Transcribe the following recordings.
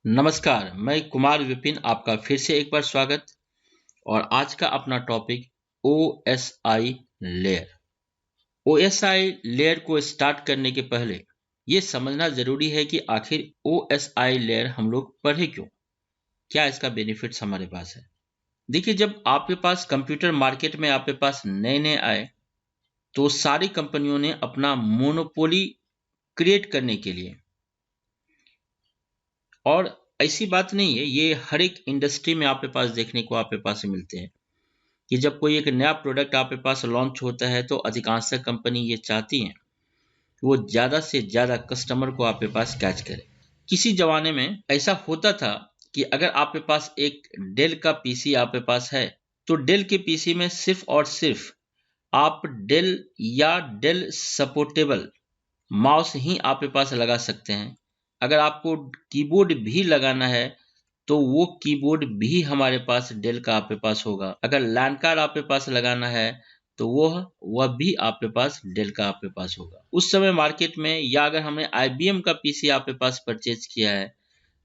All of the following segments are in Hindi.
नमस्कार, मैं कुमार विपिन आपका फिर से एक बार स्वागत। और आज का अपना topic OSI layer. OSI layer को स्टार्ट करने के पहले ये समझना जरूरी है कि आखिर OSI लेयर हम लोग पढ़े क्यों, क्या इसका बेनिफिट्स हमारे पास है। देखिए, जब आपके पास कंप्यूटर मार्केट में आपके पास नए नए आए तो सारी कंपनियों ने अपना मोनोपोली क्रिएट करने के लिए, और ऐसी बात नहीं है, ये हर एक इंडस्ट्री में आपके पास देखने को आपके पास मिलते हैं कि जब कोई एक नया प्रोडक्ट आपके पास लॉन्च होता है तो अधिकांश कंपनी ये चाहती हैं कि वो ज़्यादा से ज़्यादा कस्टमर को आपके पास कैच करे। किसी जमाने में ऐसा होता था कि अगर आपके पास एक डेल का पीसी आपके पास है तो डेल के पीसी में सिर्फ और सिर्फ आप डेल या डेल सपोर्टेबल माउस ही आपके पास लगा सकते हैं। अगर आपको कीबोर्ड भी लगाना है तो वो कीबोर्ड भी हमारे पास डेल का आपके पास होगा। अगर लैंड कार्ड आपके पास लगाना है तो वह भी आपके पास डेल का आपके पास होगा। उस समय मार्केट में, या अगर हमने IBM का पीसी आपके पास परचेज किया है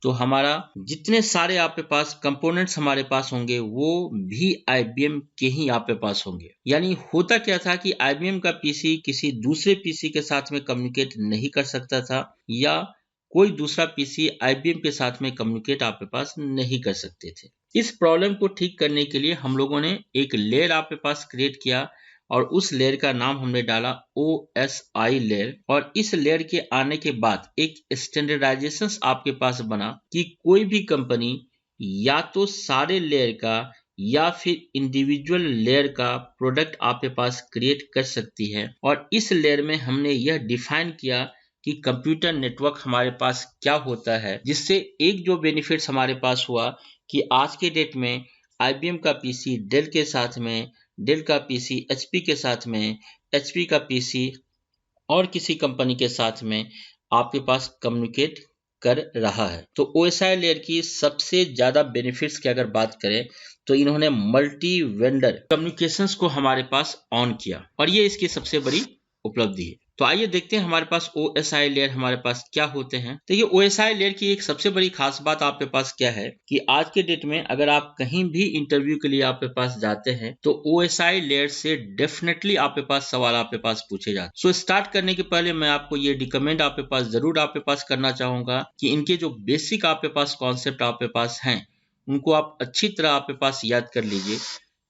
तो हमारा जितने सारे आपके पास कंपोनेंट्स हमारे पास होंगे वो भी IBM के ही आपके पास होंगे। यानी होता क्या था कि IBM का पीसी किसी दूसरे पीसी के साथ में कम्युनिकेट नहीं कर सकता था, या कोई दूसरा पीसी IBM के साथ में कम्युनिकेट आपके पास नहीं कर सकते थे। इस प्रॉब्लम को ठीक करने के लिए हम लोगों ने एक लेयर आपके पास क्रिएट किया और उस लेयर का नाम हमने डाला OSI लेयर। और इस लेयर के आने के बाद एक स्टैंडर्डाइजेशन आपके पास बना कि कोई भी कंपनी या तो सारे लेयर का या फिर इंडिविजुअल लेयर का प्रोडक्ट आपके पास क्रिएट कर सकती है। और इस लेयर में हमने यह डिफाइन किया कि कंप्यूटर नेटवर्क हमारे पास क्या होता है, जिससे एक जो बेनिफिट्स हमारे पास हुआ कि आज के डेट में IBM का पीसी डेल के साथ में, डेल का पीसी HP के साथ में, HP का पीसी और किसी कंपनी के साथ में आपके पास कम्युनिकेट कर रहा है। तो OSI लेयर की सबसे ज्यादा बेनिफिट्स की अगर बात करें तो इन्होंने मल्टी वेंडर कम्युनिकेशंस को हमारे पास ऑन किया, और ये इसकी सबसे बड़ी उपलब्धि है। तो आइए देखते हैं हमारे पास OSI लेयर हमारे पास क्या होते हैं। तो ये OSI लेयर की एक सबसे बड़ी खास बात आपके पास क्या है कि आज के डेट में अगर आप कहीं भी इंटरव्यू के लिए आपके पास जाते हैं तो OSI लेयर से डेफिनेटली आपके पास सवाल आपके पास पूछे जाते हैं। सो स्टार्ट करने के पहले मैं आपको ये रिकमेंड आपके पास जरूर आपके पास करना चाहूंगा कि इनके जो बेसिक आपके पास कॉन्सेप्ट आपके पास हैं उनको आप अच्छी तरह आपके पास याद कर लीजिए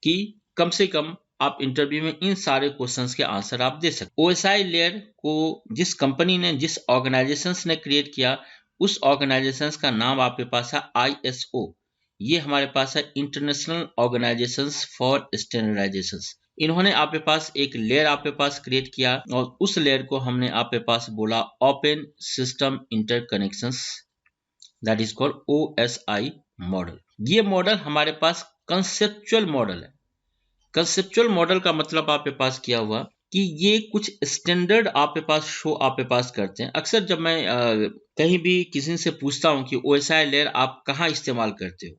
कि कम से कम आप इंटरव्यू में इन सारे क्वेश्चंस के आंसर आप दे सकते। OSI लेयर को जिस कंपनी ने, जिस ऑर्गेनाइजेशन ने क्रिएट किया, उस ऑर्गेनाइजेशन का नाम आपके पास है ISO। ये हमारे पास है इंटरनेशनल ऑर्गेनाइजेशन फॉर स्टैंडर्डाइजेशन। इन्होंने आपके पास एक लेयर आपके पास क्रिएट किया और उस लेयर को हमने आपके पास बोला open system interconnections, that is called OSI model. ये मॉडल हमारे पास कंसेप्चुअल मॉडल है। कंसेप्चुअल मॉडल का मतलब आपके पास क्या हुआ कि ये कुछ स्टैंडर्ड आपके पास शो आपके पास करते हैं। अक्सर जब मैं कहीं भी किसी से पूछता हूं कि OSI लेयर आप कहाँ इस्तेमाल करते हो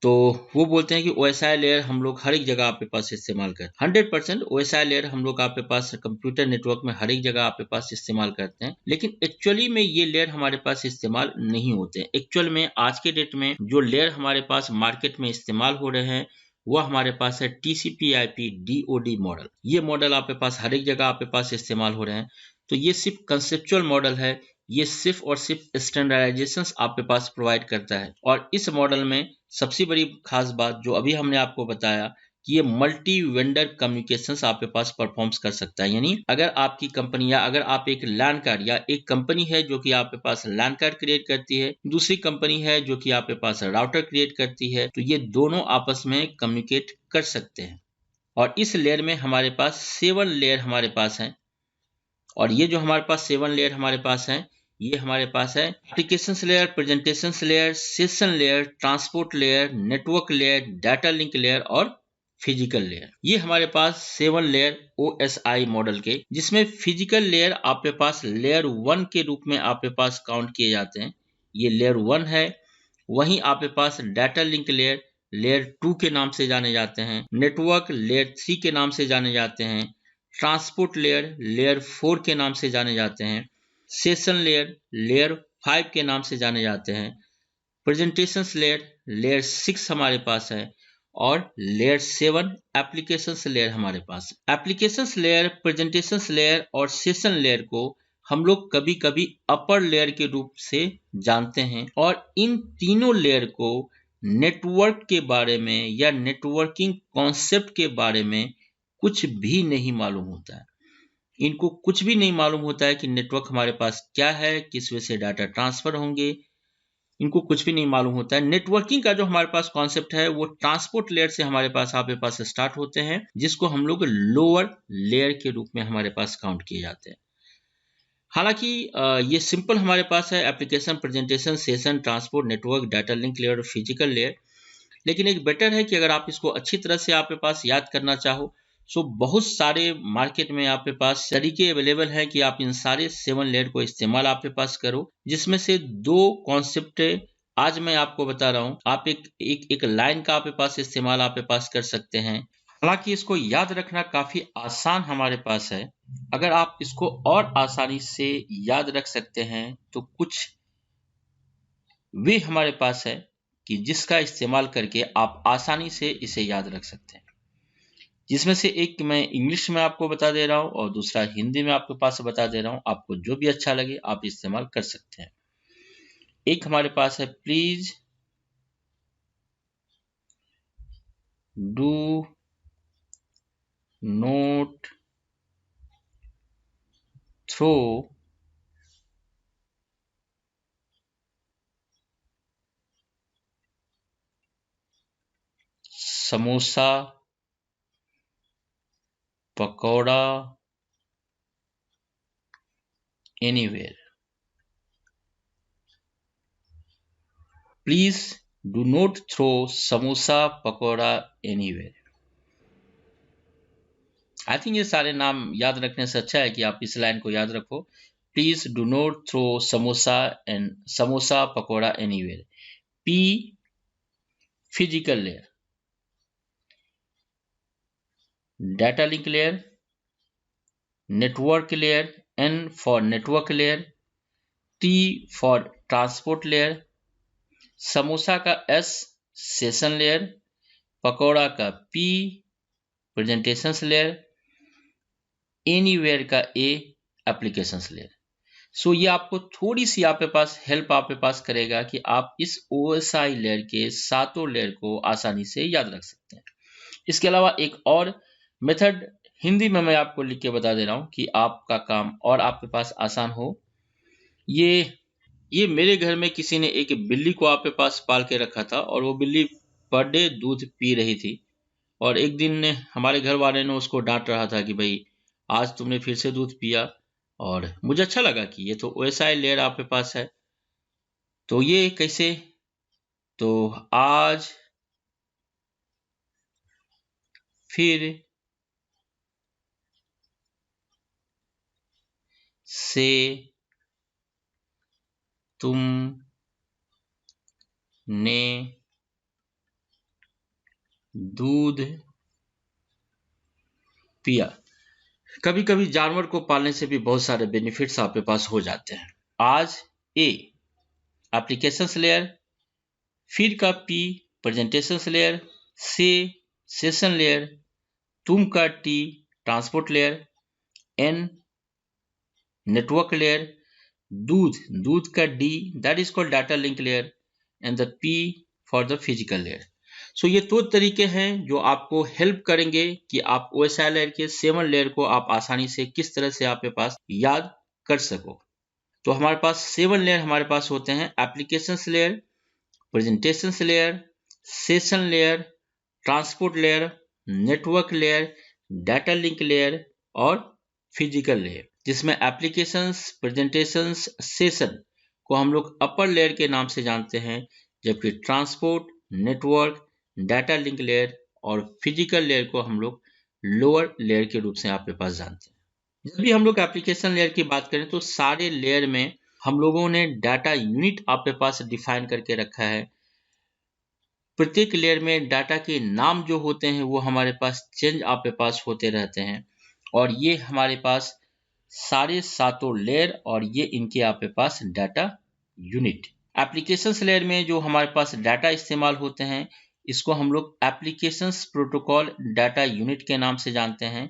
तो वो बोलते हैं कि OSI लेयर हम लोग हर एक जगह आपके पास इस्तेमाल करते हैं। 100% OSI लेयर हम लोग आपके पास कंप्यूटर नेटवर्क में हर एक जगह आपके पास इस्तेमाल करते हैं, लेकिन एक्चुअली में ये लेयर हमारे पास इस्तेमाल नहीं होते हैं। एक्चुअल में आज के डेट में जो लेयर हमारे पास मार्केट में इस्तेमाल हो रहे हैं वो हमारे पास है TCP/IP DoD मॉडल। ये मॉडल आपके पास हर एक जगह आपके पास इस्तेमाल हो रहे हैं। तो ये सिर्फ कंसेप्चुअल मॉडल है, ये सिर्फ और सिर्फ स्टैंडर्डाइजेशंस आपके पास प्रोवाइड करता है। और इस मॉडल में सबसे बड़ी खास बात जो अभी हमने आपको बताया कि ये मल्टी वेंडर कम्युनिकेशंस आपके पास परफॉर्म्स कर सकता है। यानी अगर आपकी कंपनी, या अगर आप एक लैन कार्ड, या एक कंपनी है जो कि आपके पास लैन कार्ड क्रिएट करती है, दूसरी कंपनी है जो कि आपके पास राउटर क्रिएट करती है, तो ये दोनों आपस में कम्युनिकेट कर सकते हैं। और इस लेयर में हमारे पास 7 लेयर हमारे पास हैं। और ये जो हमारे पास 7 लेयर हमारे पास हैं, ये हमारे पास है application layer, presentation layer, session layer, transport layer, network layer, data link layer और फिजिकल लेयर। ये हमारे पास 7 लेयर OSI मॉडल के, जिसमें फिजिकल लेयर आपके पास लेयर 1 के रूप में आपके पास काउंट किए जाते हैं। ये लेयर 1 है। वहीं आपके पास डाटा लिंक लेयर लेयर 2 के नाम से जाने जाते हैं, नेटवर्क लेयर 3 के नाम से जाने जाते हैं, ट्रांसपोर्ट लेयर लेयर 4 के नाम से जाने जाते हैं, सेशन लेयर लेयर 5 के नाम से जाने जाते हैं, प्रेजेंटेशन लेयर, लेयर 6 हमारे पास है, और लेयर 7 एप्लीकेशन लेयर हमारे पास है। एप्लीकेशन लेयर, प्रेजेंटेशन लेयर और सेशन लेयर को हम लोग कभी कभी अपर लेयर के रूप से जानते हैं, और इन तीनों लेयर को नेटवर्क के बारे में या नेटवर्किंग कॉन्सेप्ट के बारे में कुछ भी नहीं मालूम होता है। इनको कुछ भी नहीं मालूम होता है कि नेटवर्क हमारे पास क्या है, किस वजह से डाटा ट्रांसफर होंगे, इनको कुछ भी नहीं मालूम होता है। नेटवर्किंग का जो हमारे पास कॉन्सेप्ट है वो ट्रांसपोर्ट लेयर से हमारे पास आपके पास स्टार्ट होते हैं, जिसको हम लोग लोअर लेयर के रूप में हमारे पास काउंट किए जाते हैं। हालांकि ये सिंपल हमारे पास है, application, presentation, session, transport, network, data link layer और फिजिकल लेयर। लेकिन एक बेटर है कि अगर आप इसको अच्छी तरह से आपके पास याद करना चाहो, सो बहुत सारे मार्केट में आपके पास तरीके अवेलेबल हैं कि आप इन सारे 7 लेयर को इस्तेमाल आपके पास करो, जिसमें से 2 कॉन्सेप्ट आज मैं आपको बता रहा हूं। आप एक लाइन का आपके पास इस्तेमाल आपके पास कर सकते हैं। हालांकि इसको याद रखना काफी आसान हमारे पास है। अगर आप इसको और आसानी से याद रख सकते हैं तो कुछ वे हमारे पास है कि जिसका इस्तेमाल करके आप आसानी से इसे याद रख सकते हैं, जिसमें से एक मैं इंग्लिश में आपको बता दे रहा हूं और दूसरा हिंदी में आपके पास बता दे रहा हूं। आपको जो भी अच्छा लगे आप इस्तेमाल कर सकते हैं। एक हमारे पास है, please do not throw samosa, pakora anywhere. Please do not throw samosa, pakora anywhere. I think ये सारे नाम याद रखने से अच्छा है कि आप इस लाइन को याद रखो। Please do not throw samosa pakora anywhere. P physical layer, data link layer, network layer, N for network layer, T for transport layer, samosa का S सेशन लेयर, पकौड़ा का P प्रेजेंटेशन लेयर, एनीवेयर का A एप्लीकेशन लेयर। सो ये आपको थोड़ी सी आपके पास हेल्प आपके पास करेगा कि आप इस OSI लेयर के 7 लेयर को आसानी से याद रख सकते हैं। इसके अलावा एक और मेथड हिंदी में मैं आपको लिख के बता दे रहा हूं कि आपका काम और आपके पास आसान हो। ये मेरे घर में किसी ने एक बिल्ली को आपके पास पाल के रखा था, और वो बिल्ली पर डे दूध पी रही थी। और एक दिन हमारे घर वाले ने उसको डांट रहा था कि भाई आज तुमने फिर से दूध पिया। और मुझे अच्छा लगा कि ये तो OSI लेयर आपके पास है। तो ये कैसे, तो आज फिर से तुम ने दूध पिया। कभी कभी जानवर को पालने से भी बहुत सारे बेनिफिट्स आपके पास हो जाते हैं। आज ए एप्लीकेशन लेयर, फिर का P प्रेजेंटेशन लेयर, से सेशन लेयर, तुम का T transport layer, N network layer, दूध का D that is called data link layer, and the P for the physical layer. So ये 2 तरीके हैं जो आपको हेल्प करेंगे कि आप OSI लेयर के 7 लेयर को आप आसानी से किस तरह से आपके पास याद कर सको। तो हमारे पास 7 लेयर हमारे पास होते हैं, application layer, presentation layer, session layer, transport layer, network layer, data link layer और फिजिकल लेयर, जिसमें एप्लीकेशंस, प्रेजेंटेशंस, सेशन को हम लोग अपर लेयर के नाम से जानते हैं, जबकि transport, network, data link layer और फिजिकल लेयर को हम लोग लोअर लेयर के रूप से आपके पास जानते हैं। जब भी हम लोग एप्लीकेशन लेयर की बात करें तो सारे लेयर में हम लोगों ने डाटा यूनिट आपके पास डिफाइन करके रखा है। प्रत्येक लेयर में डाटा के नाम जो होते हैं वो हमारे पास चेंज आपके पास होते रहते हैं, और ये हमारे पास सारे 7 लेयर और ये इनके आपके पास डाटा यूनिट। एप्लीकेशंस लेयर में जो हमारे पास डाटा इस्तेमाल होते हैं, इसको हम लोग एप्लीकेशंस प्रोटोकॉल डाटा यूनिट के नाम से जानते हैं।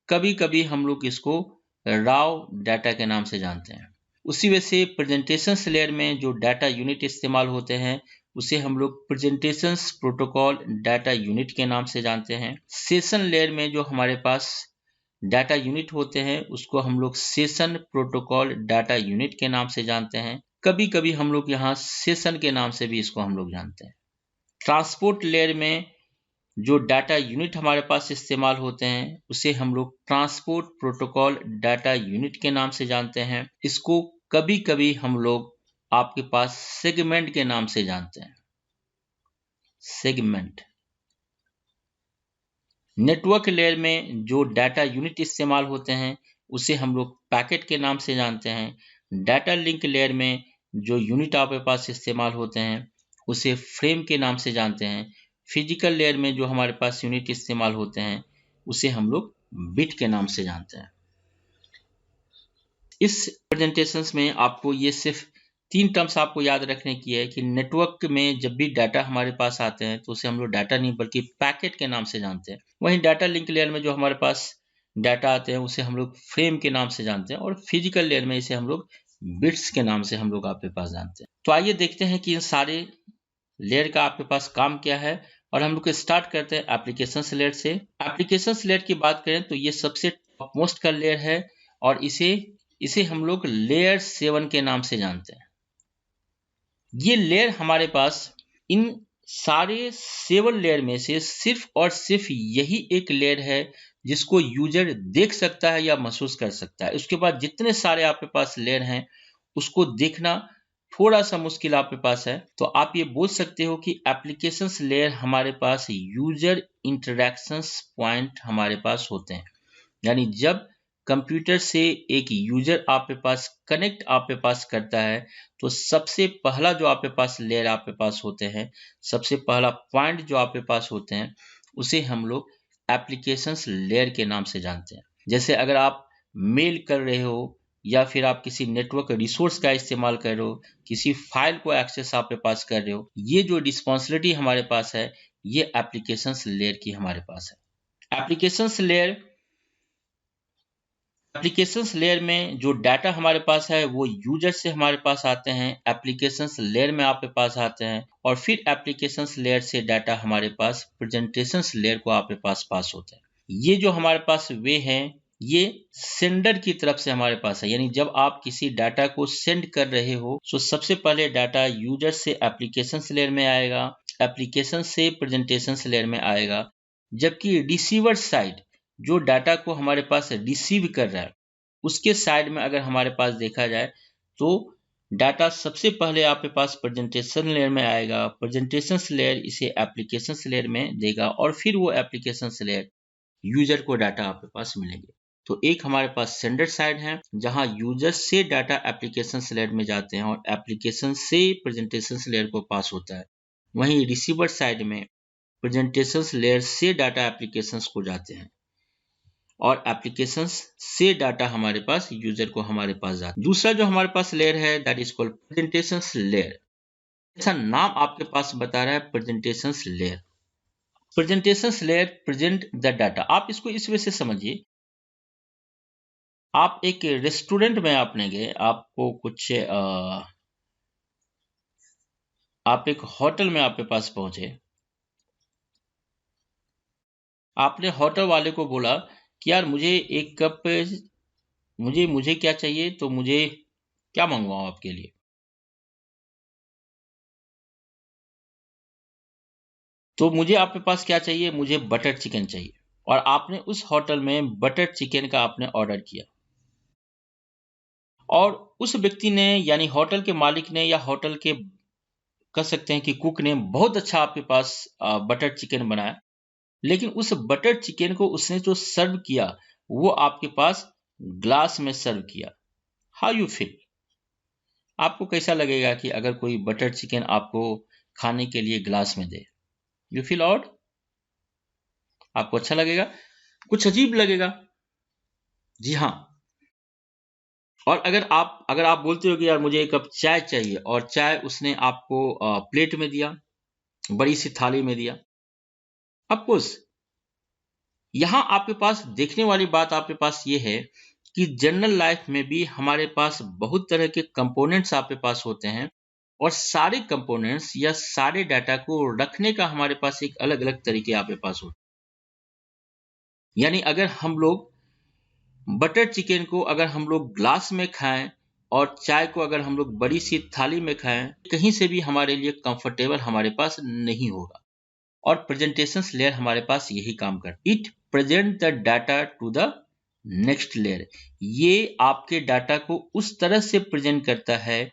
कभी कभी हम लोग इसको राव डाटा के नाम से जानते हैं। उसी वजह से प्रेजेंटेशंस लेयर में जो डाटा यूनिट इस्तेमाल होते हैं, उसे हम लोग प्रेजेंटेशंस प्रोटोकॉल डाटा यूनिट के नाम से जानते हैं। सेशन लेयर में जो हमारे पास डाटा यूनिट होते हैं, उसको हम लोग सेशन प्रोटोकॉल डाटा यूनिट के नाम से जानते हैं। कभी कभी हम लोग यहाँ सेशन के नाम से भी इसको हम लोग जानते हैं। ट्रांसपोर्ट लेयर में जो डाटा यूनिट हमारे पास इस्तेमाल होते हैं, उसे हम लोग ट्रांसपोर्ट प्रोटोकॉल डाटा यूनिट के नाम से जानते हैं। इसको कभी कभी हम लोग आपके पास सेगमेंट के नाम से जानते हैं। सेगमेंट। नेटवर्क लेयर में जो डाटा यूनिट इस्तेमाल होते हैं, उसे हम लोग पैकेट के नाम से जानते हैं। डाटा लिंक लेयर में जो यूनिट आपके पास इस्तेमाल होते हैं, उसे फ्रेम के नाम से जानते हैं। फिजिकल लेयर में जो हमारे पास यूनिट इस्तेमाल होते हैं, उसे हम लोग बिट के नाम से जानते हैं। इस प्रेजेंटेशंस में आपको ये सिर्फ 3 टर्म्स आपको याद रखने की है कि नेटवर्क में जब भी डाटा हमारे पास आते हैं, तो उसे हम लोग डाटा नहीं बल्कि पैकेट के नाम से जानते हैं। वहीं डाटा लिंक लेयर में जो हमारे पास डाटा आते हैं, उसे हम लोग फ्रेम के नाम से जानते हैं। और फिजिकल लेयर में इसे हम लोग बिट्स के नाम से हम लोग आपके पास जानते हैं। तो आइए देखते हैं कि इन सारे लेयर का आपके पास काम क्या है। और हम लोग स्टार्ट करते हैं एप्लीकेशंस लेयर से। एप्लीकेशंस लेयर की बात करें तो ये सबसे टॉप मोस्ट का लेयर है और इसे हम लोग लेयर 7 के नाम से जानते हैं। ये लेयर हमारे पास इन सारे 7 लेयर में से सिर्फ और सिर्फ यही एक लेयर है जिसको यूजर देख सकता है या महसूस कर सकता है। उसके बाद जितने सारे आपके पास लेयर हैं, उसको देखना थोड़ा सा मुश्किल आपके पास है। तो आप ये बोल सकते हो कि एप्लीकेशंस लेयर हमारे पास यूजर इंटरेक्शंस पॉइंट हमारे पास होते हैं। यानी जब कंप्यूटर से एक यूजर आपके पास कनेक्ट आपके पास करता है, तो सबसे पहला जो आपके पास लेयर आपके पास होते हैं, सबसे पहला पॉइंट जो आपके पास होते हैं, उसे हम लोग एप्लीकेशंस लेयर के नाम से जानते हैं। जैसे अगर आप मेल कर रहे हो या फिर आप किसी नेटवर्क रिसोर्स का इस्तेमाल कर रहे हो, किसी फाइल को एक्सेस आपके पास कर रहे हो, ये जो रिस्पॉन्सिबिलिटी हमारे पास है, ये एप्लीकेशंस लेयर की हमारे पास है। एप्लीकेशंस लेयर में जो डाटा हमारे पास है, वो यूजर से हमारे पास आते हैं, एप्लीकेशंस लेयर में आपके पास आते हैं और फिर एप्लीकेशंस लेयर से डाटा हमारे पास प्रेजेंटेशंस लेयर को आपके पास होते हैं। ये जो हमारे पास वे हैं, ये सेंडर की तरफ से हमारे पास है। यानी जब आप किसी डाटा को सेंड कर रहे हो, तो सबसे पहले डाटा यूजर से एप्लीकेशंस लेयर में आएगा, एप्लीकेशन से प्रेजेंटेशंस लेयर में आएगा, जबकि रिसीवर साइड जो डाटा को हमारे पास रिसीव कर रहा है, उसके साइड में अगर हमारे पास देखा जाए तो डाटा सबसे पहले आपके पास प्रेजेंटेशन लेयर में आएगा, प्रेजेंटेशन लेयर इसे एप्लीकेशन लेयर में देगा और फिर वो एप्लीकेशन लेयर यूजर को डाटा आपके पास मिलेंगे। तो एक हमारे पास सेंडर साइड है जहां यूजर से डाटा एप्लीकेशन लेयर में जाते हैं और एप्लीकेशन से प्रेजेंटेशन लेयर को पास होता है। वहीं रिसीवर साइड में प्रेजेंटेशन लेयर से डाटा एप्लीकेशंस को जाते हैं और एप्लीकेशंस से डाटा हमारे पास यूजर को हमारे पास जाता है। दूसरा जो हमारे पास लेयर है, that is called presentations layer. ऐसा नाम आपके पास बता रहा है presentations layer. Presentations layer present the data. आप इसको इस वजह से समझिए, आप एक रेस्टोरेंट में आपने गए, आपको कुछ आप एक होटल में आपके पास पहुंचे, आपने होटल वाले को बोला कि यार मुझे एक कप, मुझे क्या चाहिए, तो मुझे क्या मंगवाऊं आपके लिए। तो मुझे आपके पास क्या चाहिए, मुझे बटर चिकन चाहिए। और आपने उस होटल में बटर चिकन का आपने ऑर्डर किया और उस व्यक्ति ने, यानी होटल के मालिक ने या होटल के कह सकते हैं कि कुक ने बहुत अच्छा आपके पास बटर चिकन बनाया, लेकिन उस बटर चिकन को उसने जो सर्व किया, वो आपके पास ग्लास में सर्व किया। How you feel? आपको कैसा लगेगा कि अगर कोई बटर चिकन आपको खाने के लिए ग्लास में दे? You feel odd? आपको अच्छा लगेगा? कुछ अजीब लगेगा? जी हाँ, और अगर आप बोलते हो कि यार मुझे एक कप चाय चाहिए और चाय उसने आपको प्लेट में दिया, बड़ी सी थाली में दिया, ऑफकोर्स यहां आपके पास देखने वाली बात आपके पास ये है कि जनरल लाइफ में भी हमारे पास बहुत तरह के कंपोनेंट्स आपके पास होते हैं और सारे कंपोनेंट्स या सारे डाटा को रखने का हमारे पास एक अलग अलग तरीके आपके पास होते हैं। यानी अगर हम लोग बटर चिकन को अगर हम लोग ग्लास में खाएं और चाय को अगर हम लोग बड़ी सी थाली में खाएं, कहीं से भी हमारे लिए कंफर्टेबल हमारे पास नहीं होगा। और प्रेजेंटेशन लेयर हमारे पास यही काम करती है। It present the data to the next layer. ये आपके डाटा को उस तरह से प्रेजेंट करता है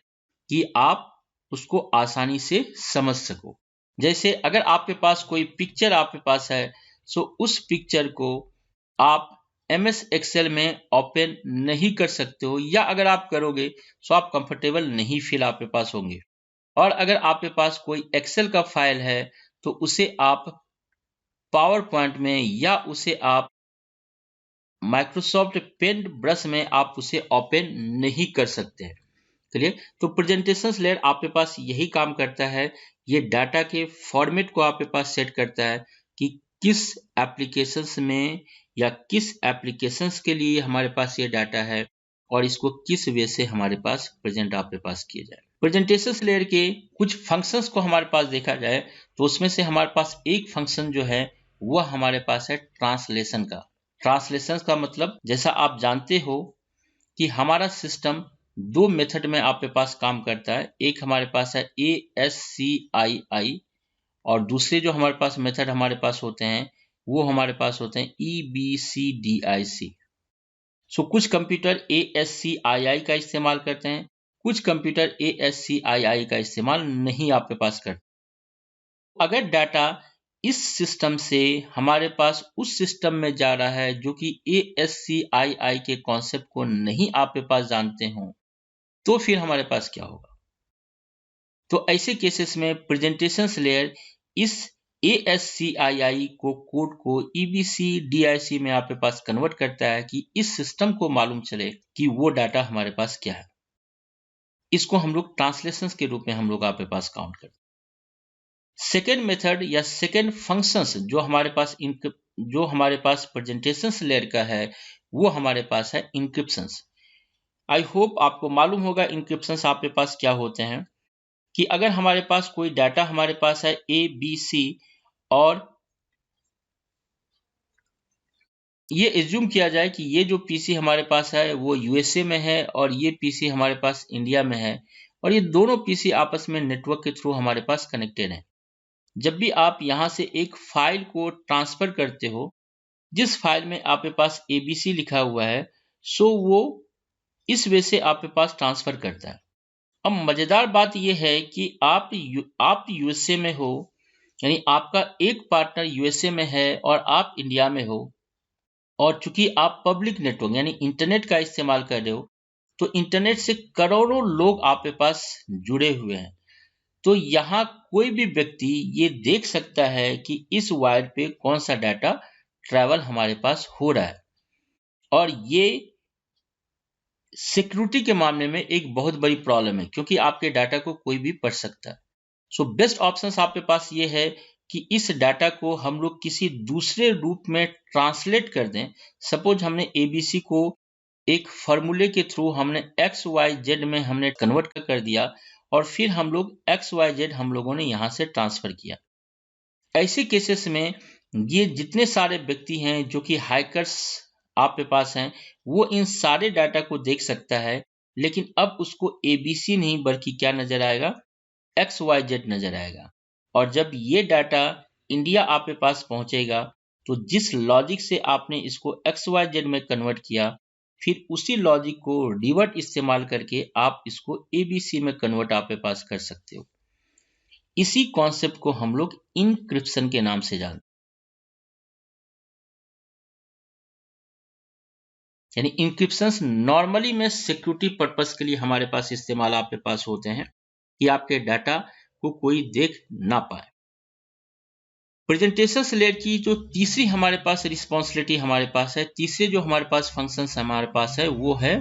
कि आप उसको आसानी से समझ सको। जैसे अगर आपके पास कोई पिक्चर आपके पास है, सो उस पिक्चर को आप MS एक्सेल में ओपन नहीं कर सकते हो, या अगर आप करोगे तो आप कंफर्टेबल नहीं फील आपके पास होंगे। और अगर आपके पास कोई एक्सेल का फाइल है तो उसे आप पावर पॉइंट में या उसे आप माइक्रोसॉफ्ट पेंट ब्रश में आप उसे ओपन नहीं कर सकते हैं। चलिए, तो प्रेजेंटेशन लेयर आपके पास यही काम करता है। ये डाटा के फॉर्मेट को आपके पास सेट करता है कि किस एप्लीकेशंस में या किस एप्लीकेशंस के लिए हमारे पास ये डाटा है और इसको किस वे से हमारे पास प्रेजेंट आपके पास किया जाए। प्रेजेंटेशन लेयर के कुछ फंक्शंस को हमारे पास देखा जाए तो उसमें से हमारे पास एक फंक्शन जो है वह हमारे पास है ट्रांसलेशन का। ट्रांसलेशन का मतलब, जैसा आप जानते हो कि हमारा सिस्टम दो मेथड में आपके पास काम करता है। एक हमारे पास है ASCII और दूसरे जो हमारे पास मेथड हमारे पास होते हैं वो हमारे पास होते हैं EBCDIC। सो कुछ कंप्यूटर ASCII का इस्तेमाल करते हैं, कुछ कंप्यूटर ASCII का इस्तेमाल नहीं आपके पास करते। अगर डाटा इस सिस्टम से हमारे पास उस सिस्टम में जा रहा है जो कि ASCII के कॉन्सेप्ट को नहीं आपके पास जानते हो, तो फिर हमारे पास क्या होगा। तो ऐसे केसेस में प्रेजेंटेशन लेयर इस ASCII को कोड को EBCDIC में आपके पास कन्वर्ट करता है कि इस सिस्टम को मालूम चले कि वो डाटा हमारे पास क्या है। इसको हम लोग ट्रांसलेशन के रूप में हम लोग आपके पास काउंट करते हैं। सेकेंड मेथड या सेकेंड फंक्शंस जो हमारे पास प्रेजेंटेशन लेयर का है वो हमारे पास है इंक्रिप्शंस। आई होप आपको मालूम होगा इंक्रिप्शंस आपके पास क्या होते हैं। कि अगर हमारे पास कोई डाटा हमारे पास है ABC और ये एज्यूम किया जाए कि ये जो PC हमारे पास है वो USA में है और ये PC हमारे पास इंडिया में है और ये दोनों PC आपस में नेटवर्क के थ्रू हमारे पास कनेक्टेड है। जब भी आप यहां से एक फाइल को ट्रांसफर करते हो, जिस फाइल में आपके पास ABC लिखा हुआ है, सो वो इस वे से आपके पास ट्रांसफर करता है। अब मजेदार बात यह है कि आप USA में हो, यानी आपका एक पार्टनर USA में है और आप इंडिया में हो, और चूंकि आप पब्लिक नेटवर्क यानी इंटरनेट का इस्तेमाल कर रहे हो, तो इंटरनेट से करोड़ों लोग आपके पास जुड़े हुए हैं। तो यहाँ कोई भी व्यक्ति ये देख सकता है कि इस वायर पे कौन सा डाटा ट्रैवल हमारे पास हो रहा है, और ये सिक्योरिटी के मामले में एक बहुत बड़ी प्रॉब्लम है क्योंकि आपके डाटा को कोई भी पढ़ सकता है। सो बेस्ट ऑप्शंस आपके पास ये है कि इस डाटा को हम लोग किसी दूसरे रूप में ट्रांसलेट कर दें। सपोज हमने ABC को एक फॉर्मूले के थ्रू हमने XYZ में हमने कन्वर्ट कर दिया और फिर हम लोग XYZ हम लोगों ने यहां से ट्रांसफर किया। ऐसे केसेस में ये जितने सारे व्यक्ति हैं जो कि हैकर्स आपके पास हैं, वो इन सारे डाटा को देख सकता है, लेकिन अब उसको ABC नहीं बल्कि क्या नजर आएगा, XYZ नजर आएगा। और जब ये डाटा इंडिया आपके पास पहुंचेगा तो जिस लॉजिक से आपने इसको XYZ में कन्वर्ट किया, फिर उसी लॉजिक को रिवर्ट इस्तेमाल करके आप इसको ABC में कन्वर्ट आपके पास कर सकते हो। इसी कॉन्सेप्ट को हम लोग इंक्रिप्शन के नाम से जानते हैं। यानी इंक्रिप्शंस नॉर्मली में सिक्योरिटी पर्पस के लिए हमारे पास इस्तेमाल आपके पास होते हैं कि आपके डाटा को कोई देख ना पाए। प्रेजेंटेशन लेयर की जो तीसरी हमारे पास रिस्पॉन्सिबिलिटी हमारे पास है, तीसरे जो हमारे पास फंक्शंस हमारे पास है वो है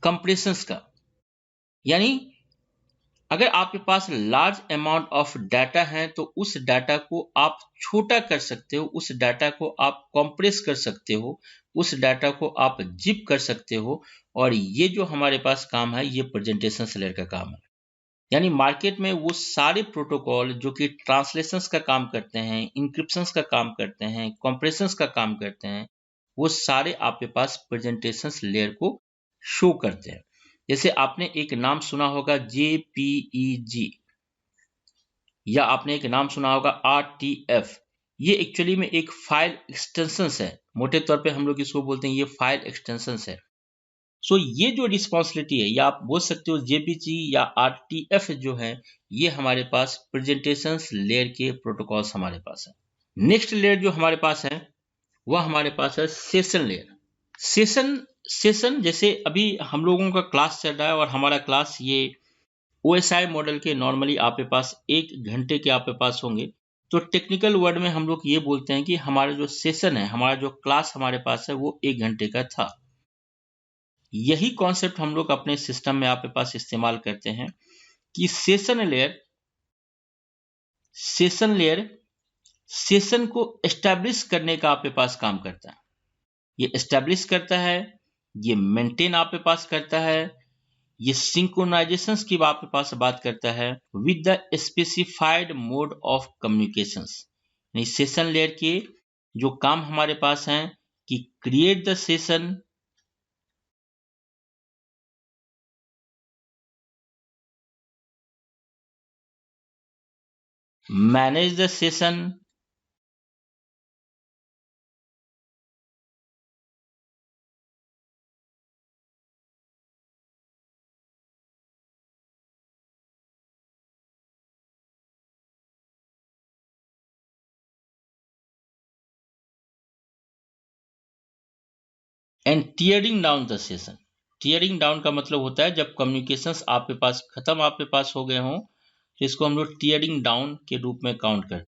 कंप्रेशंस का, यानी अगर आपके पास लार्ज अमाउंट ऑफ डाटा है तो उस डाटा को आप छोटा कर सकते हो, उस डाटा को आप कंप्रेस कर सकते हो, उस डाटा को आप जिप कर सकते हो। और ये जो हमारे पास काम है ये प्रेजेंटेशन लेयर का काम है। यानी मार्केट में वो सारे प्रोटोकॉल जो कि ट्रांसलेशंस का काम करते हैं, इंक्रिप्शंस का काम करते हैं, कंप्रेशंस का काम करते हैं, वो सारे आपके पास प्रेजेंटेशंस लेयर को शो करते हैं। जैसे आपने एक नाम सुना होगा JPEG, या आपने एक नाम सुना होगा RTF। ये एक्चुअली में एक फाइल एक्सटेंशंस है, मोटे तौर पे हम लोग इसको बोलते हैं ये फाइल एक्सटेंशंस है। सो ये जो रिस्पॉन्सिबिलिटी है, या आप बोल सकते हो JPG या RTF जो है, ये हमारे पास प्रेजेंटेशंस लेयर के प्रोटोकॉल्स हमारे पास है। नेक्स्ट लेयर जो हमारे पास है वह हमारे पास है सेशन लेयर। सेशन जैसे अभी हम लोगों का क्लास चल रहा है और हमारा क्लास ये OSI मॉडल के नॉर्मली आपके पास 1 घंटे के आपके पास होंगे। तो टेक्निकल वर्ड में हम लोग ये बोलते हैं कि हमारा जो सेशन है, हमारा जो क्लास हमारे पास है वो 1 घंटे का था। यही कॉन्सेप्ट हम लोग अपने सिस्टम में आपके पास इस्तेमाल करते हैं कि सेशन लेयर सेशन को एस्टैब्लिश करने का आपके पास काम करता है। ये एस्टैब्लिश करता है, ये मेंटेन आपके पास करता है, ये सिंक्रोनाइजेशंस की आपके पास बात करता है with the specified mode of communications. यानी सेशन लेयर के जो काम हमारे पास हैं कि create the session, manage the session, and tearing down the session. Tearing down का मतलब होता है जब कम्युनिकेशंस आपके पास खत्म आपके पास हो गए हों, तो इसको हम लोग टीयरिंग डाउन के रूप में काउंट करते हैं।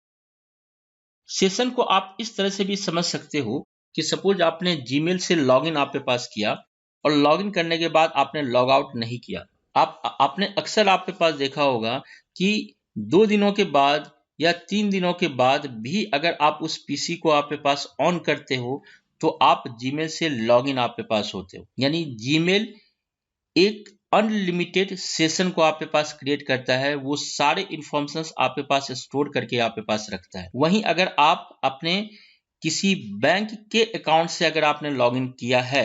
सेशन को आप इस तरह से भी समझ सकते हो कि सपोज आपने जीमेल से लॉगिन आपके पास किया और लॉगिन करने के बाद आपने लॉग आउट नहीं किया। आपने अक्सर आपके पास देखा होगा कि 2 दिनों के बाद या 3 दिनों के बाद भी अगर आप उस पीसी को आपके पास ऑन करते हो तो आप जीमेल से लॉगिन आपके पास होते हो। यानी जीमेल एक अनलिमिटेड सेशन को आपके पास क्रिएट करता है, वो सारे इंफॉर्मेशंस आपके पास स्टोर करके आपके पास रखता है। वहीं अगर आप अपने किसी बैंक के अकाउंट से अगर आपने लॉगिन किया है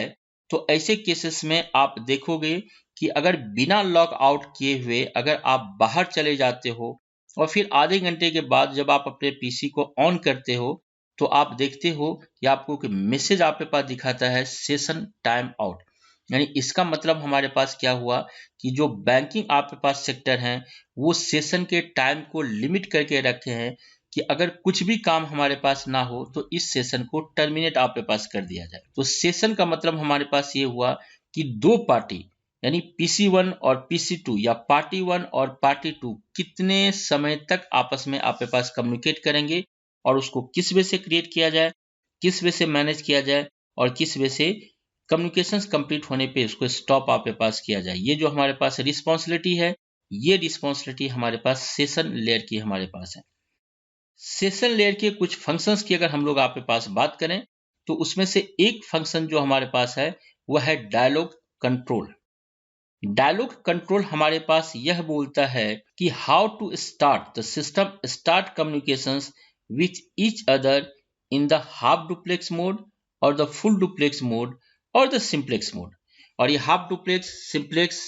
तो ऐसे केसेस में आप देखोगे कि अगर बिना लॉग आउट किए हुए अगर आप बाहर चले जाते हो और फिर आधे घंटे के बाद जब आप अपने पीसी को ऑन करते हो तो आप देखते हो कि आपको एक मैसेज आपके पास दिखाता है सेशन टाइम आउट। यानी इसका मतलब हमारे पास क्या हुआ कि जो बैंकिंग आपके पास सेक्टर है वो सेशन के टाइम को लिमिट करके रखे हैं कि अगर कुछ भी काम हमारे पास ना हो तो इस सेशन को टर्मिनेट आपके पास कर दिया जाए। तो सेशन का मतलब हमारे पास ये हुआ कि दो पार्टी यानी PC1 और PC2 या पार्टी 1 और पार्टी 2 कितने समय तक आपस में आपके पास कम्युनिकेट करेंगे और उसको किस वे से क्रिएट किया जाए, किस वे से मैनेज किया जाए और किस वे से कम्युनिकेशंस कंप्लीट होने पे इसको स्टॉप आपके पास किया जाए। ये जो हमारे पास रिस्पॉन्सिबिलिटी है, ये रिस्पॉन्सिबिलिटी हमारे पास सेशन लेयर की हमारे पास है। सेशन लेयर के कुछ फंक्शंस की अगर हम लोग आपके पास बात करें तो उसमें से एक फंक्शन जो हमारे पास है वह है डायलॉग कंट्रोल। डायलॉग कंट्रोल हमारे पास यह बोलता है कि how to start the system start communications with each other in the half duplex mode और द फुल डुप्लेक्स मोड और द सिंप्लेक्स मोड। और ये हाफ डुप्लेक्स, सिंप्लेक्स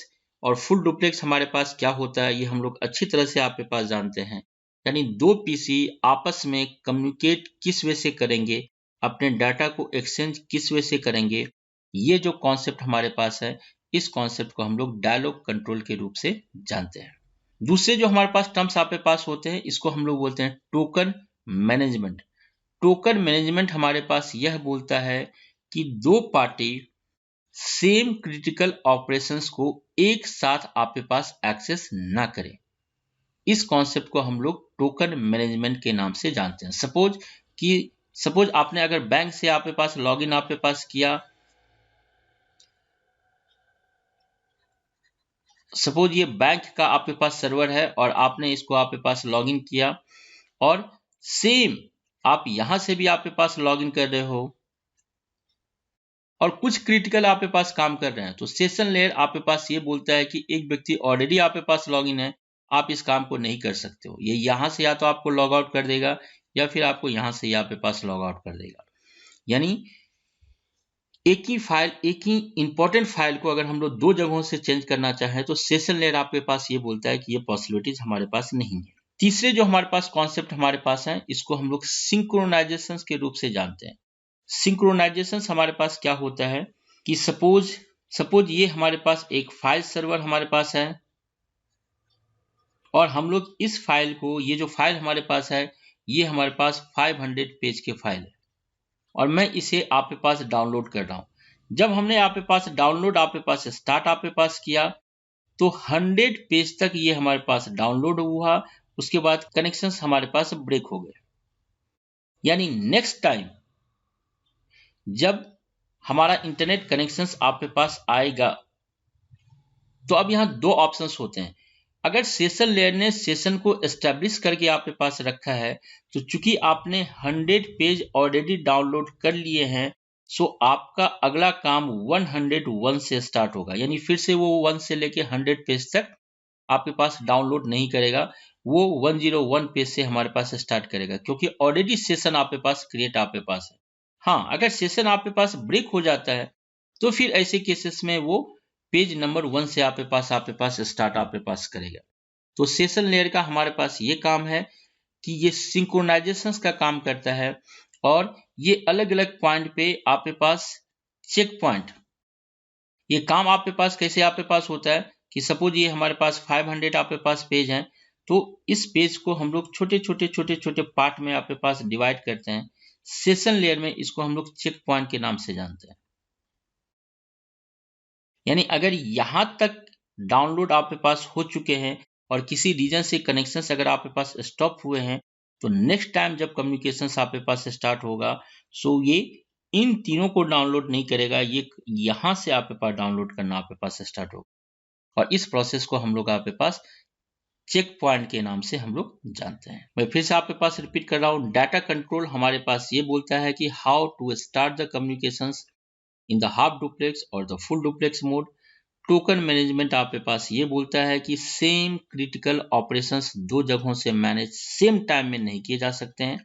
और फुल डुप्लेक्स हमारे पास क्या होता है ये हम लोग अच्छी तरह से आपके पास जानते हैं। यानी दो पीसी आपस में कम्युनिकेट किस वे से करेंगे, अपने डाटा को एक्सचेंज किस वे से करेंगे, ये जो कॉन्सेप्ट हमारे पास है इस कॉन्सेप्ट को हम लोग डायलॉग कंट्रोल के रूप से जानते हैं। दूसरे जो हमारे पास टर्म्स आपके पास होते हैं इसको हम लोग बोलते हैं टोकन मैनेजमेंट। टोकन मैनेजमेंट हमारे पास यह बोलता है कि दो पार्टी सेम क्रिटिकल ऑपरेशंस को एक साथ आपके पास एक्सेस ना करें। इस कॉन्सेप्ट को हम लोग टोकन मैनेजमेंट के नाम से जानते हैं। सपोज आपने अगर बैंक से आपके पास लॉगिन आपके पास किया सपोज ये बैंक का आपके पास सर्वर है और आपने इसको आपके पास लॉगिन किया और सेम आप यहां से भी आपके पास लॉगिन कर रहे हो और कुछ क्रिटिकल आपके पास काम कर रहे हैं, तो सेशन लेयर आपके पास ये बोलता है कि एक व्यक्ति ऑलरेडी आपके पास लॉगिन है, आप इस काम को नहीं कर सकते हो। ये यहां से या तो आपको लॉग आउट कर देगा या फिर आपको यहां से आपके पास लॉग आउट कर देगा। यानी एक ही फाइल, एक ही इंपॉर्टेंट फाइल को अगर हम लोग दो जगहों से चेंज करना चाहें तो सेशन लेयर आपके पास ये बोलता है कि ये पॉसिबिलिटीज हमारे पास नहीं है। तीसरे जो हमारे पास कॉन्सेप्ट हमारे पास है, इसको हम लोग सिंक्रोनाइजेशन के रूप से जानते हैं। सिंक्रोनाइजेशन हमारे पास क्या होता है कि सपोज ये हमारे पास एक फाइल सर्वर हमारे पास है और हम लोग इस फाइल को, ये जो फाइल हमारे पास है, ये हमारे पास 500 पेज के फाइल है और मैं इसे आपके पास डाउनलोड कर रहा हूं। जब हमने आपके पास डाउनलोड आपके पास स्टार्ट आपके पास किया तो 100 पेज तक ये हमारे पास डाउनलोड हुआ, उसके बाद कनेक्शन हमारे पास ब्रेक हो गए। यानी नेक्स्ट टाइम जब हमारा इंटरनेट कनेक्शन आपके पास आएगा तो अब यहां दो ऑप्शंस होते हैं। अगर सेशन लेयर ने सेशन को एस्टेब्लिश करके आपके पास रखा है तो चूंकि आपने 100 पेज ऑलरेडी डाउनलोड कर लिए हैं, सो आपका अगला काम 101 से स्टार्ट होगा। यानी फिर से वो 1 से लेके 100 पेज तक आपके पास डाउनलोड नहीं करेगा, वो 101 पेज से हमारे पास स्टार्ट करेगा क्योंकि ऑलरेडी सेशन आपके पास क्रिएट आपके पास है। हाँ, अगर सेशन आपके पास ब्रेक हो जाता है तो फिर ऐसे केसेस में वो पेज नंबर 1 से आपके पास स्टार्ट आपके पास करेगा। तो सेशन लेयर का हमारे पास ये काम है कि ये सिंक्रोनाइजेशन का काम करता है और ये अलग अलग पॉइंट पे आपके पास चेक पॉइंट, ये काम आपके पास कैसे आपके पास होता है कि सपोज ये हमारे पास 500 आपके पास पेज हैं, तो इस पेज को हम लोग छोटे छोटे छोटे छोटे पार्ट में आपके पास डिवाइड करते हैं। सेशन लेयर में इसको हम लोग चेक पॉइंट के नाम से जानते हैं। यानी अगर यहां तक डाउनलोड आपके पास हो चुके हैं और किसी रीजन से कनेक्शंस अगर आपके पास स्टॉप हुए हैं तो नेक्स्ट टाइम जब कम्युनिकेशंस आपके पास स्टार्ट होगा सो ये इन तीनों को डाउनलोड नहीं करेगा, ये यहां से आपके पास डाउनलोड करना आपके पास स्टार्ट होगा और इस प्रोसेस को हम लोग आपके पास चेक पॉइंट के नाम से हम लोग जानते हैं। मैं फिर से आपके पास रिपीट कर रहा हूं, डाटा कंट्रोल हमारे पास ये बोलता है कि how to start the communications in the half duplex और the full duplex mode. Token management आपके पास ये बोलता है कि सेम क्रिटिकल ऑपरेशंस दो जगहों से मैनेज सेम टाइम में नहीं किए जा सकते हैं।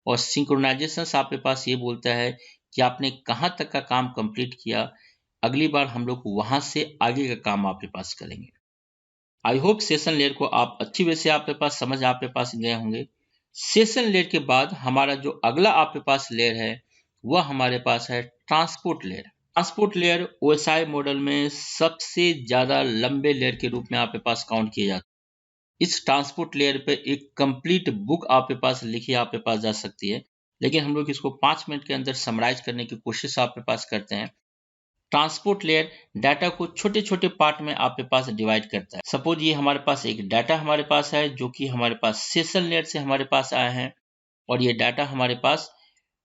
और सिंक्रोनाइजेशन आपके पास ये बोलता है कि आपने कहां तक का काम कंप्लीट किया, अगली बार हम लोग वहां से आगे का काम आपके पास करेंगे। आई होप सेशन लेयर को आप अच्छी वे से आपके पास समझ आपके पास गए होंगे। सेशन लेयर के बाद हमारा जो अगला आपके पास लेयर है वह हमारे पास है transport layer. Transport layer OSI model में सबसे ज्यादा लंबे लेयर के रूप में आपके पास काउंट किया जाता है। इस ट्रांसपोर्ट लेयर पे एक कंप्लीट बुक आपके पास लिखी आपके पास जा सकती है, लेकिन हम लोग इसको 5 मिनट के अंदर समराइज करने की कोशिश आपके पास करते हैं। ट्रांसपोर्ट लेयर डाटा को छोटे छोटे पार्ट में आपके पास डिवाइड करता है। सपोज ये हमारे पास एक डाटा हमारे पास है जो कि हमारे पास सेशन लेयर से हमारे पास आया है और ये डाटा हमारे पास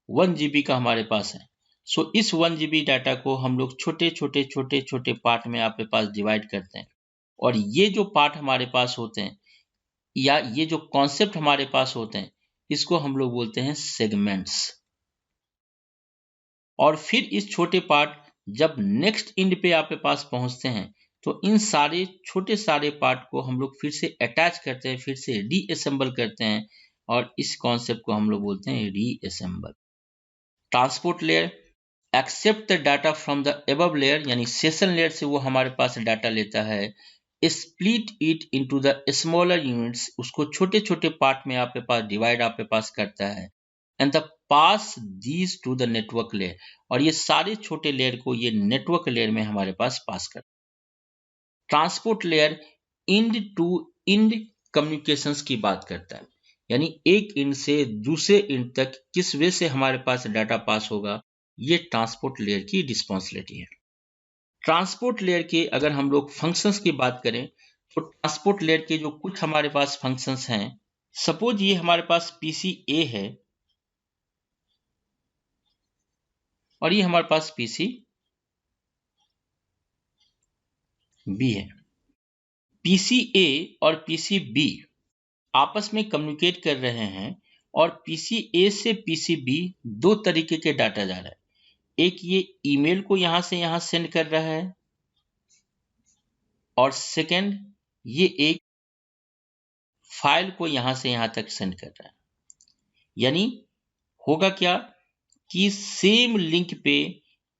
1 GB का हमारे पास है। सो इस 1 GB डाटा को हम लोग छोटे छोटे छोटे छोटे पार्ट में आपके पास डिवाइड करते हैं और ये जो पार्ट हमारे पास होते हैं या ये जो कॉन्सेप्ट हमारे पास होते हैं इसको हम लोग बोलते हैं सेगमेंट्स। और फिर इस छोटे पार्ट जब नेक्स्ट इंड पे आपके पास पहुंचते हैं तो इन सारे छोटे सारे पार्ट को हम लोग फिर से अटैच करते हैं, फिर से रीअसेंबल करते हैं और इस कॉन्सेप्ट को हम लोग बोलते हैं reassemble. Transport layer accept the data from the above layer, यानी सेशन लेयर से वो हमारे पास डाटा लेता है, split it into the smaller units, उसको छोटे छोटे पार्ट में आपके पास डिवाइड आपके पास करता है and the pass these two the network layer, और ये सारे छोटे लेयर को ये नेटवर्क लेयर में हमारे पास पास करता है। Transport layer end to end communications की बात करता है, यानी एक इंड से दूसरे इंड तक किस वे से हमारे पास डाटा पास होगा, ये ट्रांसपोर्ट लेयर की रिस्पॉन्सिबिलिटी है। ट्रांसपोर्ट लेयर के अगर हम लोग फंक्शंस की बात करें तो ट्रांसपोर्ट लेयर के जो कुछ हमारे पास फंक्शंस हैं, सपोज ये हमारे पास पीसी ए है और ये हमारे पास पीसी बी है। पीसी ए और पीसी बी आपस में कम्युनिकेट कर रहे हैं और पीसी ए से पीसी बी दो तरीके के डाटा जा रहा है। एक ये ईमेल को यहां से यहां सेंड कर रहा है और सेकंड ये एक फाइल को यहां से यहां तक सेंड कर रहा है। यानी होगा क्या कि सेम लिंक पे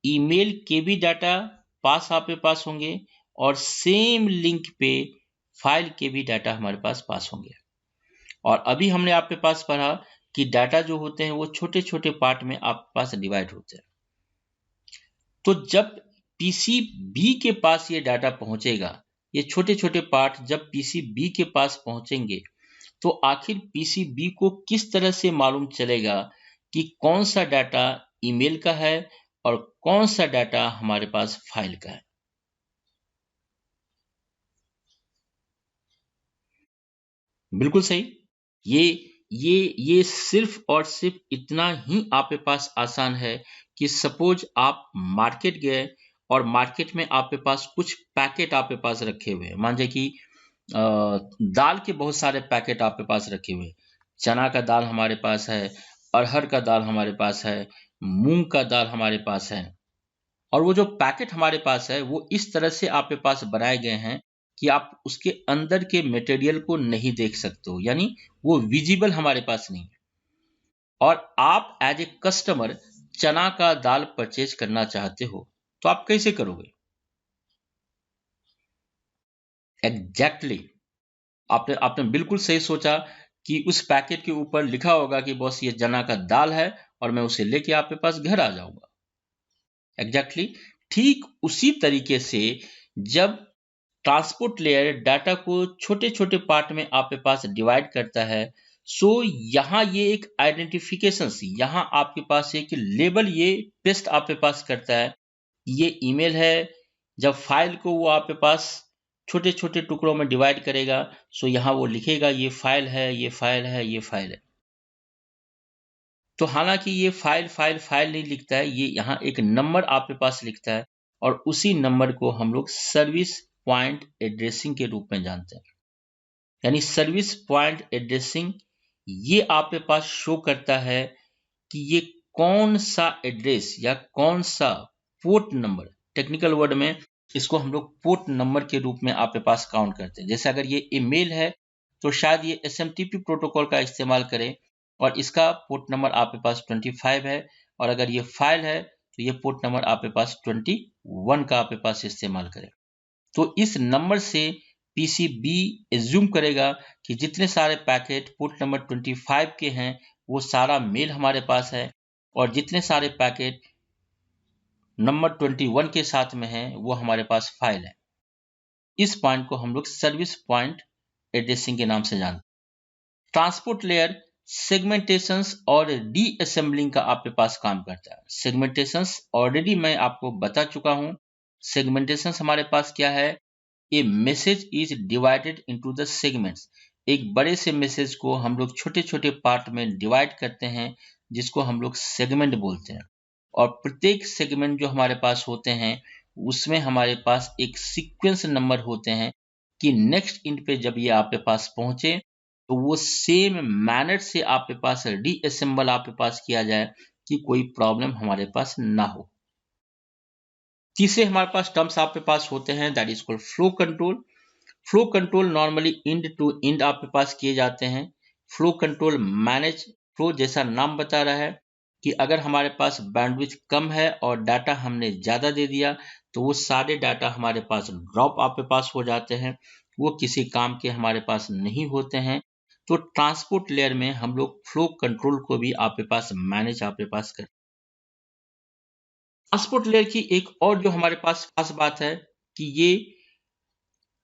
ईमेल के भी डाटा पास आपके पास होंगे और सेम लिंक पे फाइल के भी डाटा हमारे पास होंगे। और अभी हमने आपके पास पढ़ा कि डाटा जो होते हैं वो छोटे छोटे पार्ट में आपके पास डिवाइड होते हैं। तो जब पीसी बी के पास ये डाटा पहुंचेगा, ये छोटे छोटे पार्ट जब पीसी बी के पास पहुंचेंगे, तो आखिर पीसी बी को किस तरह से मालूम चलेगा कि कौन सा डाटा ईमेल का है और कौन सा डाटा हमारे पास फाइल का है। बिल्कुल सही। ये सिर्फ और सिर्फ इतना ही आपके पास आसान है कि सपोज आप मार्केट गए और मार्केट में आपके पास कुछ पैकेट आपके पास रखे हुए हैं। मान लीजिए कि दाल के बहुत सारे पैकेट आपके पास रखे हुए हैं। चना का दाल हमारे पास है, अरहर का दाल हमारे पास है, मूंग का दाल हमारे पास है। और वो जो पैकेट हमारे पास है वो इस तरह से आपके पास बनाए गए हैं कि आप उसके अंदर के मटेरियल को नहीं देख सकते हो, यानी वो विजिबल हमारे पास नहीं है। और आप एज ए कस्टमर चना का दाल परचेज करना चाहते हो तो आप कैसे करोगे? एग्जैक्टली आपने आपने बिल्कुल सही सोचा कि उस पैकेट के ऊपर लिखा होगा कि बॉस ये चना का दाल है और मैं उसे लेके आपके पास घर आ जाऊंगा। एग्जैक्टली ठीक उसी तरीके से जब ट्रांसपोर्ट लेयर डाटा को छोटे छोटे पार्ट में आपके पास डिवाइड करता है, सो यहाँ ये एक आइडेंटिफिकेशन, यहाँ आपके पास एक लेबल ये पेस्ट आपके पास करता है, ये ईमेल है। जब फाइल को वो आपके पास छोटे छोटे टुकड़ों में डिवाइड करेगा, सो यहाँ वो लिखेगा ये फाइल है, ये फाइल है, ये फाइल है। तो हालांकि ये फाइल फाइल फाइल नहीं लिखता है, ये यहाँ एक नंबर आपके पास लिखता है और उसी नंबर को हम लोग सर्विस पॉइंट एड्रेसिंग के रूप में जानते हैं। यानी सर्विस पॉइंट एड्रेसिंग ये आपके पास शो करता है कि ये कौन सा एड्रेस या कौन सा पोर्ट नंबर, टेक्निकल वर्ड में इसको हम लोग पोर्ट नंबर के रूप में आपके पास काउंट करते हैं। जैसे अगर ये ईमेल है तो शायद ये एसएमटीपी प्रोटोकॉल का इस्तेमाल करें और इसका पोर्ट नंबर आपके पास 25 है, और अगर ये फाइल है तो ये पोर्ट नंबर आपके पास 21 का आपके पास इस्तेमाल करें। तो इस नंबर से पीसीबी एज्यूम करेगा कि जितने सारे पैकेट पोर्ट नंबर 25 के हैं वो सारा मेल हमारे पास है, और जितने सारे पैकेट नंबर 21 के साथ में हैं वो हमारे पास फाइल है। इस पॉइंट को हम लोग सर्विस पॉइंट एड्रेसिंग के नाम से जानते हैं। ट्रांसपोर्ट लेयर सेगमेंटेशंस और डीअसेंबलिंग का आपके पास काम करता है। सेगमेंटेशंस ऑलरेडी मैं आपको बता चुका हूं। सेगमेंटेशंस हमारे पास क्या है? A message is divided into the segments. एक बड़े से मैसेज को हम लोग छोटे छोटे पार्ट में डिवाइड करते हैं जिसको हम लोग सेगमेंट बोलते हैं। और प्रत्येक सेगमेंट जो हमारे पास होते हैं उसमें हमारे पास एक सीक्वेंस नंबर होते हैं कि नेक्स्ट इंड पे जब ये आपके पास पहुंचे तो वो सेम मैनर से आपके पास रीअसेंबल आपके पास किया जाए कि कोई प्रॉब्लम हमारे पास ना हो। तीसरे हमारे पास टर्म्स आपके पास होते हैं, that is called flow control. Flow control normally end to end आपके पास किए जाते हैं। फ्लो कंट्रोल मैनेज फ्लो, जैसा नाम बता रहा है कि अगर हमारे पास बैंडविड्थ कम है और डाटा हमने ज्यादा दे दिया तो वो सारे डाटा हमारे पास ड्रॉप आपके पास हो जाते हैं, वो किसी काम के हमारे पास नहीं होते हैं। तो ट्रांसपोर्ट लेयर में हम लोग फ्लो कंट्रोल को भी आपके पास मैनेज आपके पास कर। ट्रांसपोर्ट लेयर की एक और जो हमारे पास खास बात है कि ये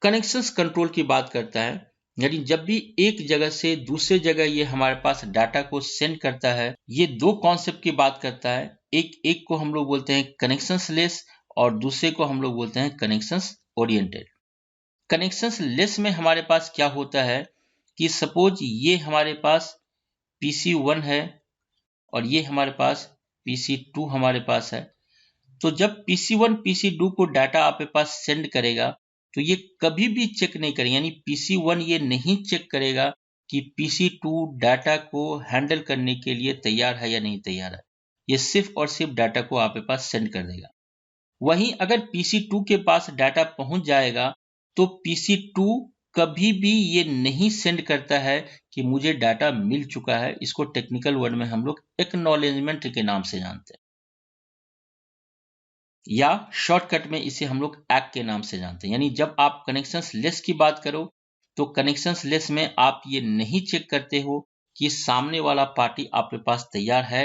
कनेक्शंस कंट्रोल की बात करता है। यानी जब भी एक जगह से दूसरे जगह ये हमारे पास डाटा को सेंड करता है, ये दो कॉन्सेप्ट की बात करता है। एक को हम लोग बोलते हैं कनेक्शंस लेस और दूसरे को हम लोग बोलते हैं कनेक्शंस ओरिएंटेड। कनेक्शंस लेस में हमारे पास क्या होता है कि सपोज ये हमारे पास PC1 है और ये हमारे पास PC2 हमारे पास है। तो जब PC1 PC2 को डाटा आपके पास सेंड करेगा तो ये कभी भी चेक नहीं करेगा, यानी PC1 ये नहीं चेक करेगा कि PC2 डाटा को हैंडल करने के लिए तैयार है या नहीं तैयार है। ये सिर्फ और सिर्फ डाटा को आपके पास सेंड कर देगा। वहीं अगर PC2 के पास डाटा पहुंच जाएगा तो PC2 कभी भी ये नहीं सेंड करता है कि मुझे डाटा मिल चुका है। इसको टेक्निकल वर्ड में हम लोग एक्नॉलेजमेंट के नाम से जानते हैं, या शॉर्टकट में इसे हम लोग एक्ट के नाम से जानते हैं। यानी जब आप कनेक्शंस लेस की बात करो तो कनेक्शंस लेस में आप ये नहीं चेक करते हो कि सामने वाला पार्टी आपके पास तैयार है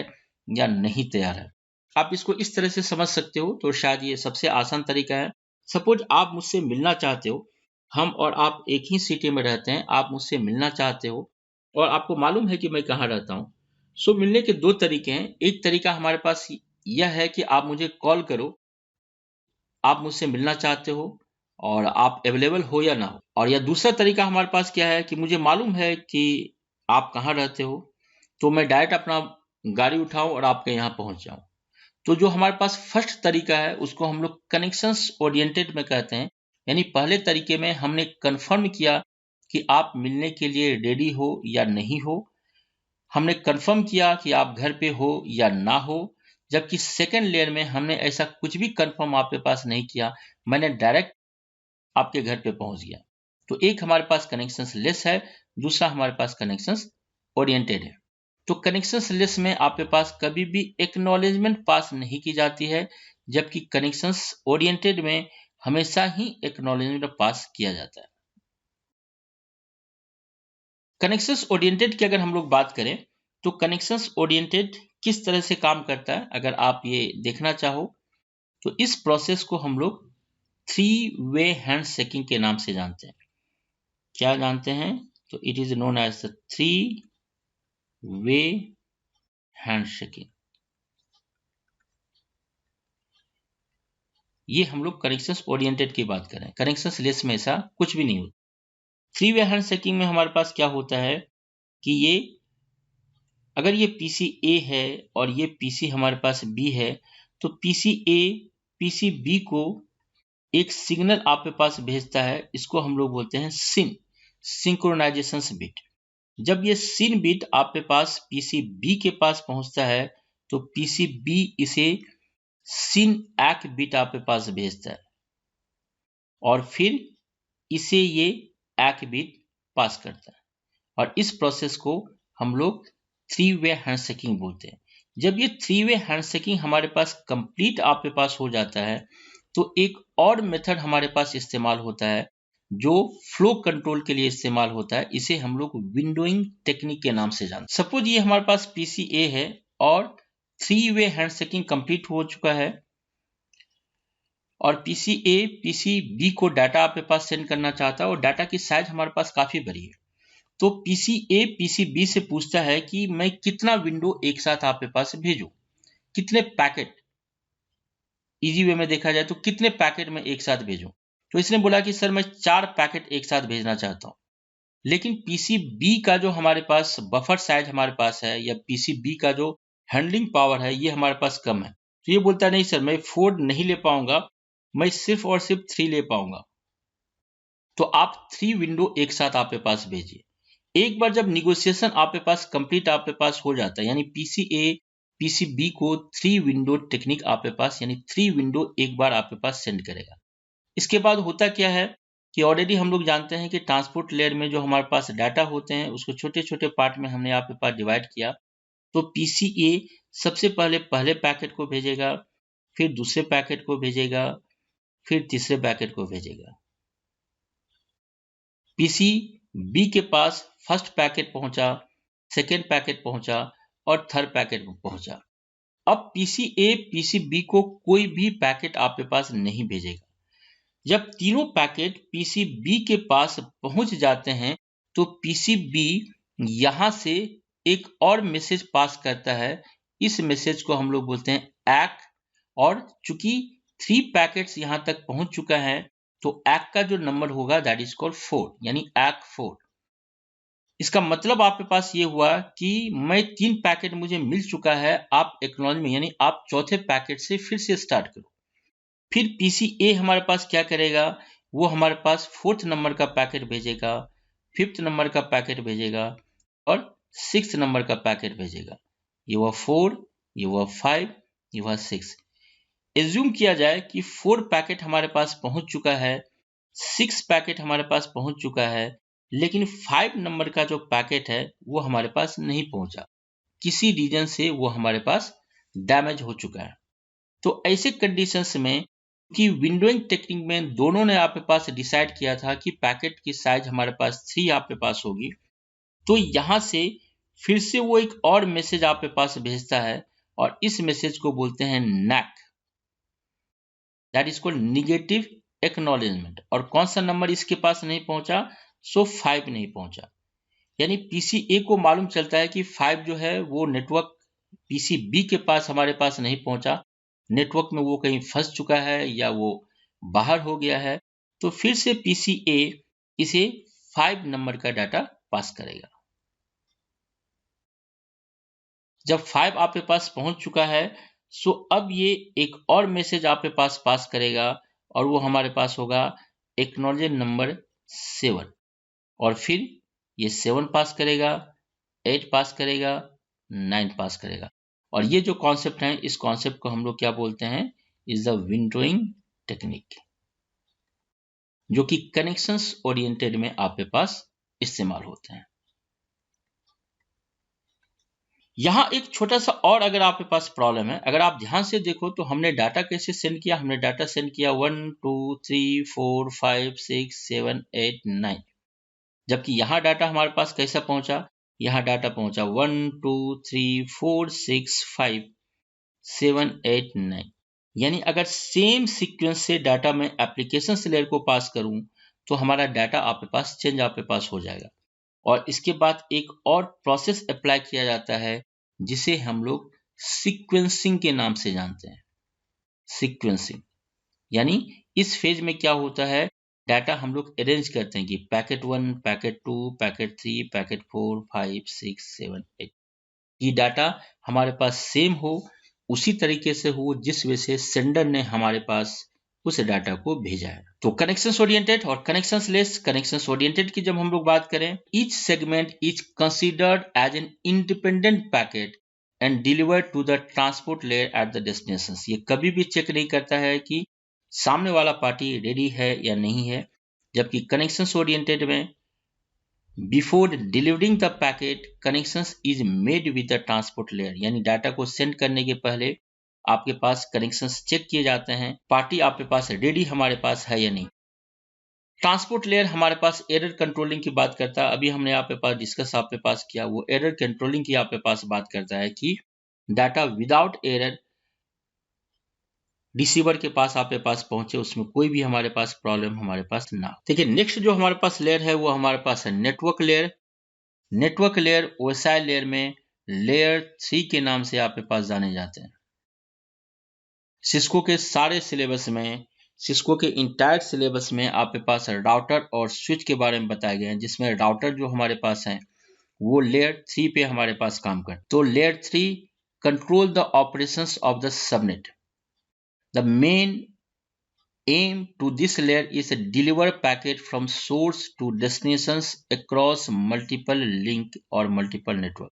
या नहीं तैयार है। आप इसको इस तरह से समझ सकते हो, तो शायद ये सबसे आसान तरीका है। सपोज आप मुझसे मिलना चाहते हो, हम और आप एक ही सिटी में रहते हैं, आप मुझसे मिलना चाहते हो और आपको मालूम है कि मैं कहाँ रहता हूँ। सो मिलने के दो तरीके हैं। एक तरीका हमारे पास यह है कि आप मुझे कॉल करो, आप मुझसे मिलना चाहते हो और आप अवेलेबल हो या ना हो। और या दूसरा तरीका हमारे पास क्या है कि मुझे मालूम है कि आप कहाँ रहते हो, तो मैं डायरेक्ट अपना गाड़ी उठाऊं और आपके यहाँ पहुंच जाऊं। तो जो हमारे पास फर्स्ट तरीका है उसको हम लोग कनेक्शंस ओरिएंटेड में कहते हैं। यानी पहले तरीके में हमने कंफर्म किया कि आप मिलने के लिए रेडी हो या नहीं हो, हमने कंफर्म किया कि आप घर पे हो या ना हो। जबकि सेकंड लेयर में हमने ऐसा कुछ भी कंफर्म आपके पास नहीं किया, मैंने डायरेक्ट आपके घर पे पहुंच गया। तो एक हमारे पास कनेक्शंस लेस है, दूसरा हमारे पास कनेक्शंस ओरिएंटेड है। तो कनेक्शंस लेस में आपके पास कभी भी एक्नॉलेजमेंट पास नहीं की जाती है, जबकि कनेक्शंस ओरिएंटेड में हमेशा ही एक्नॉलेजमेंट पास किया जाता है। कनेक्शंस ओरिएंटेड की अगर हम लोग बात करें तो कनेक्शंस ओरिएंटेड किस तरह से काम करता है, अगर आप ये देखना चाहो तो इस प्रोसेस को हम लोग 3-वे हैंड शेकिंग के नाम से जानते हैं। क्या जानते हैं? तो it is known as the 3-वे हैंड शेकिंग। ये हम लोग कनेक्शंस ओरिएंटेड की बात करें, कनेक्शंस लेस में ऐसा कुछ भी नहीं होता। 3-वे हैंड शेकिंग में हमारे पास क्या होता है कि ये अगर ये PC A है और ये PC हमारे पास B है, तो PC A PC B को एक सिग्नल आपके पास भेजता है। इसको हम लोग बोलते हैं सिन, सिंक्रोनाइजेशन बिट। जब ये सिन बिट आपके पास PC B के पास पहुंचता है तो PC B इसे सिन एक्ट बिट आपके पास भेजता है और फिर इसे ये एक्ट बिट पास करता है, और इस प्रोसेस को हम लोग 3-वे हैंडशेकिंग बोलते हैं। जब ये 3-वे हैंडशेकिंग हमारे पास कंप्लीट आपके पास हो जाता है तो एक और मेथड हमारे पास इस्तेमाल होता है जो फ्लो कंट्रोल के लिए इस्तेमाल होता है। इसे हम लोग विंडोइंग टेक्निक के नाम से जानते हैं। सपोज ये हमारे पास PC A है और 3-वे हैंडशेकिंग कंप्लीट हो चुका है और PC A PC B को डाटा आपके पास सेंड करना चाहता है और डाटा की साइज हमारे पास काफी बड़ी है। तो PC A PC B से पूछता है कि मैं कितना विंडो एक साथ आपके पास भेजूं, कितने पैकेट, इजी वे में देखा जाए तो कितने पैकेट में एक साथ भेजूं। तो इसने बोला कि सर मैं 4 पैकेट एक साथ भेजना चाहता हूं। लेकिन PC B का जो हमारे पास बफर साइज हमारे पास है या PC B का जो हैंडलिंग पावर है ये हमारे पास कम है। तो ये बोलता है नहीं सर मैं 4 नहीं ले पाऊंगा, मैं सिर्फ और सिर्फ 3 ले पाऊंगा। तो आप 3 विंडो एक साथ आपके पास भेजिए। एक बार जब निगोशिएशन आपके पास कंप्लीट आपके पास हो जाता है, यानी PC A PC B को 3 विंडो टेक्निक आपके पास, यानी 3 विंडो एक बार आपके पास सेंड करेगा। इसके बाद होता क्या है कि ऑलरेडी हम लोग जानते हैं कि ट्रांसपोर्ट लेयर में जो हमारे पास डाटा होते हैं उसको छोटे छोटे पार्ट में हमने आपके पास डिवाइड किया। तो PC A सबसे पहले पैकेट को भेजेगा, फिर दूसरे पैकेट को भेजेगा, फिर तीसरे पैकेट को भेजेगा। PC B के पास फर्स्ट पैकेट पहुंचा, सेकेंड पैकेट पहुंचा और थर्ड पैकेट पहुंचा। अब PC A PC B को कोई भी पैकेट आपके पास नहीं भेजेगा। जब तीनों पैकेट PC B के पास पहुंच जाते हैं तो PC B यहां से एक और मैसेज पास करता है। इस मैसेज को हम लोग बोलते हैं एक्ट, और चूंकि 3 पैकेट्स यहां तक पहुंच चुका है तो एक्ट का जो नंबर होगा दैट इज कॉल्ड 4, यानी एक्ट 4। इसका मतलब आपके पास ये हुआ कि मैं 3 पैकेट मुझे मिल चुका है, आप एक्नॉलेज में, यानी आप चौथे पैकेट से फिर से स्टार्ट करो। फिर PC A हमारे पास क्या करेगा वो हमारे पास 4th नंबर का पैकेट भेजेगा, 5th नंबर का पैकेट भेजेगा और 6th नंबर का पैकेट भेजेगा। ये हुआ 4, ये हुआ 5, ये हुआ 6। एज्यूम किया जाए कि 4 पैकेट हमारे पास पहुंच चुका है, 6 पैकेट हमारे पास पहुंच चुका है, लेकिन 5 नंबर का जो पैकेट है वो हमारे पास नहीं पहुंचा, किसी रीजन से वो हमारे पास डैमेज हो चुका है। तो ऐसे कंडीशंस में कि विंडोइंग टेक्निक में दोनों ने आपके पास डिसाइड किया था कि पैकेट की साइज हमारे पास 3 आपके पास होगी, तो यहां से फिर से वो एक और मैसेज आपके पास भेजता है और इस मैसेज को बोलते हैं NAK, that is called negative acknowledgement. और कौन सा नंबर इसके पास नहीं पहुंचा? सो 5 नहीं पहुंचा। यानी पीसी ए को मालूम चलता है कि 5 जो है वो नेटवर्क पीसी बी के पास हमारे पास नहीं पहुंचा, नेटवर्क में वो कहीं फंस चुका है या वो बाहर हो गया है। तो फिर से पीसी ए इसे 5 नंबर का डाटा पास करेगा। जब 5 आपके पास पहुंच चुका है, सो अब ये एक और मैसेज आपके पास करेगा और वो हमारे पास होगा एक्नॉलेज नंबर 7, और फिर ये 7 पास करेगा, 8 पास करेगा, 9 पास करेगा। और ये जो कॉन्सेप्ट है, इस कॉन्सेप्ट को हम लोग क्या बोलते हैं? इज द विंडोइंग टेक्निक, जो कि कनेक्शंस ओरिएंटेड में आपके पास इस्तेमाल होते हैं। यहां एक छोटा सा और अगर आपके पास प्रॉब्लम है, अगर आप ध्यान से देखो तो हमने डाटा कैसे सेंड किया? हमने डाटा सेंड किया 1 2 3 4 5 6 7 8 9, जबकि यहां डाटा हमारे पास कैसा पहुंचा? यहां डाटा पहुंचा 1 2 3 4 6 5 7 8 9। यानी अगर सेम सीक्वेंस से डाटा में एप्लीकेशन लेयर को पास करूं तो हमारा डाटा आपके पास चेंज आपके पास हो जाएगा। और इसके बाद एक और प्रोसेस अप्लाई किया जाता है जिसे हम लोग सीक्वेंसिंग के नाम से जानते हैं। सीक्वेंसिंग यानी इस फेज में क्या होता है, डाटा हम लोग अरेंज करते हैं कि पैकेट 1, पैकेट 2, पैकेट 3, पैकेट 4, 5, 6, 7, 8। ये डाटा हमारे पास सेम हो, उसी तरीके से हो जिस वजह से सेंडर ने हमारे पास उस डाटा को भेजा है। तो कनेक्शंस ओरिएंटेड और कनेक्शंस लेस। कनेक्शंस ओरिएंटेड की जब हम लोग बात करें, each segment is considered as an independent packet and delivered to the transport layer at the destination. ये कभी भी चेक नहीं करता है कि सामने वाला पार्टी रेडी है या नहीं है, जबकि कनेक्शंस ओरिएंटेड में before delivering the packet connections is made with the transport layer, यानी डाटा को सेंड करने के पहले आपके पास कनेक्शंस चेक किए जाते हैं, पार्टी आपके पास रेडी हमारे पास है या नहीं। ट्रांसपोर्ट लेयर हमारे पास एरर कंट्रोलिंग की बात करता है। अभी हमने आपके पास डिस्कस आपके पास किया, वो एरर कंट्रोलिंग की आपके पास बात करता है कि डाटा विदाउट एरर रिसीवर के पास आपके पास पहुंचे, उसमें कोई भी हमारे पास प्रॉब्लम हमारे पास ना। देखिए नेक्स्ट जो हमारे पास लेयर है वो हमारे पास है network layer. Network layer OSI layer में लेयर 3 के नाम से आपके पास जाने जाते हैं। सिस्को के सारे सिलेबस में, सिस्को के इंटायर सिलेबस में आपके पास राउटर और स्विच के बारे में बताया गया है, जिसमें राउटर जो हमारे पास है वो लेयर 3 पे हमारे पास काम करते हैं। तो layer 3 control the operations of the subnet. The main aim to this layer is to deliver packet from source to destinations across multiple link और multiple network।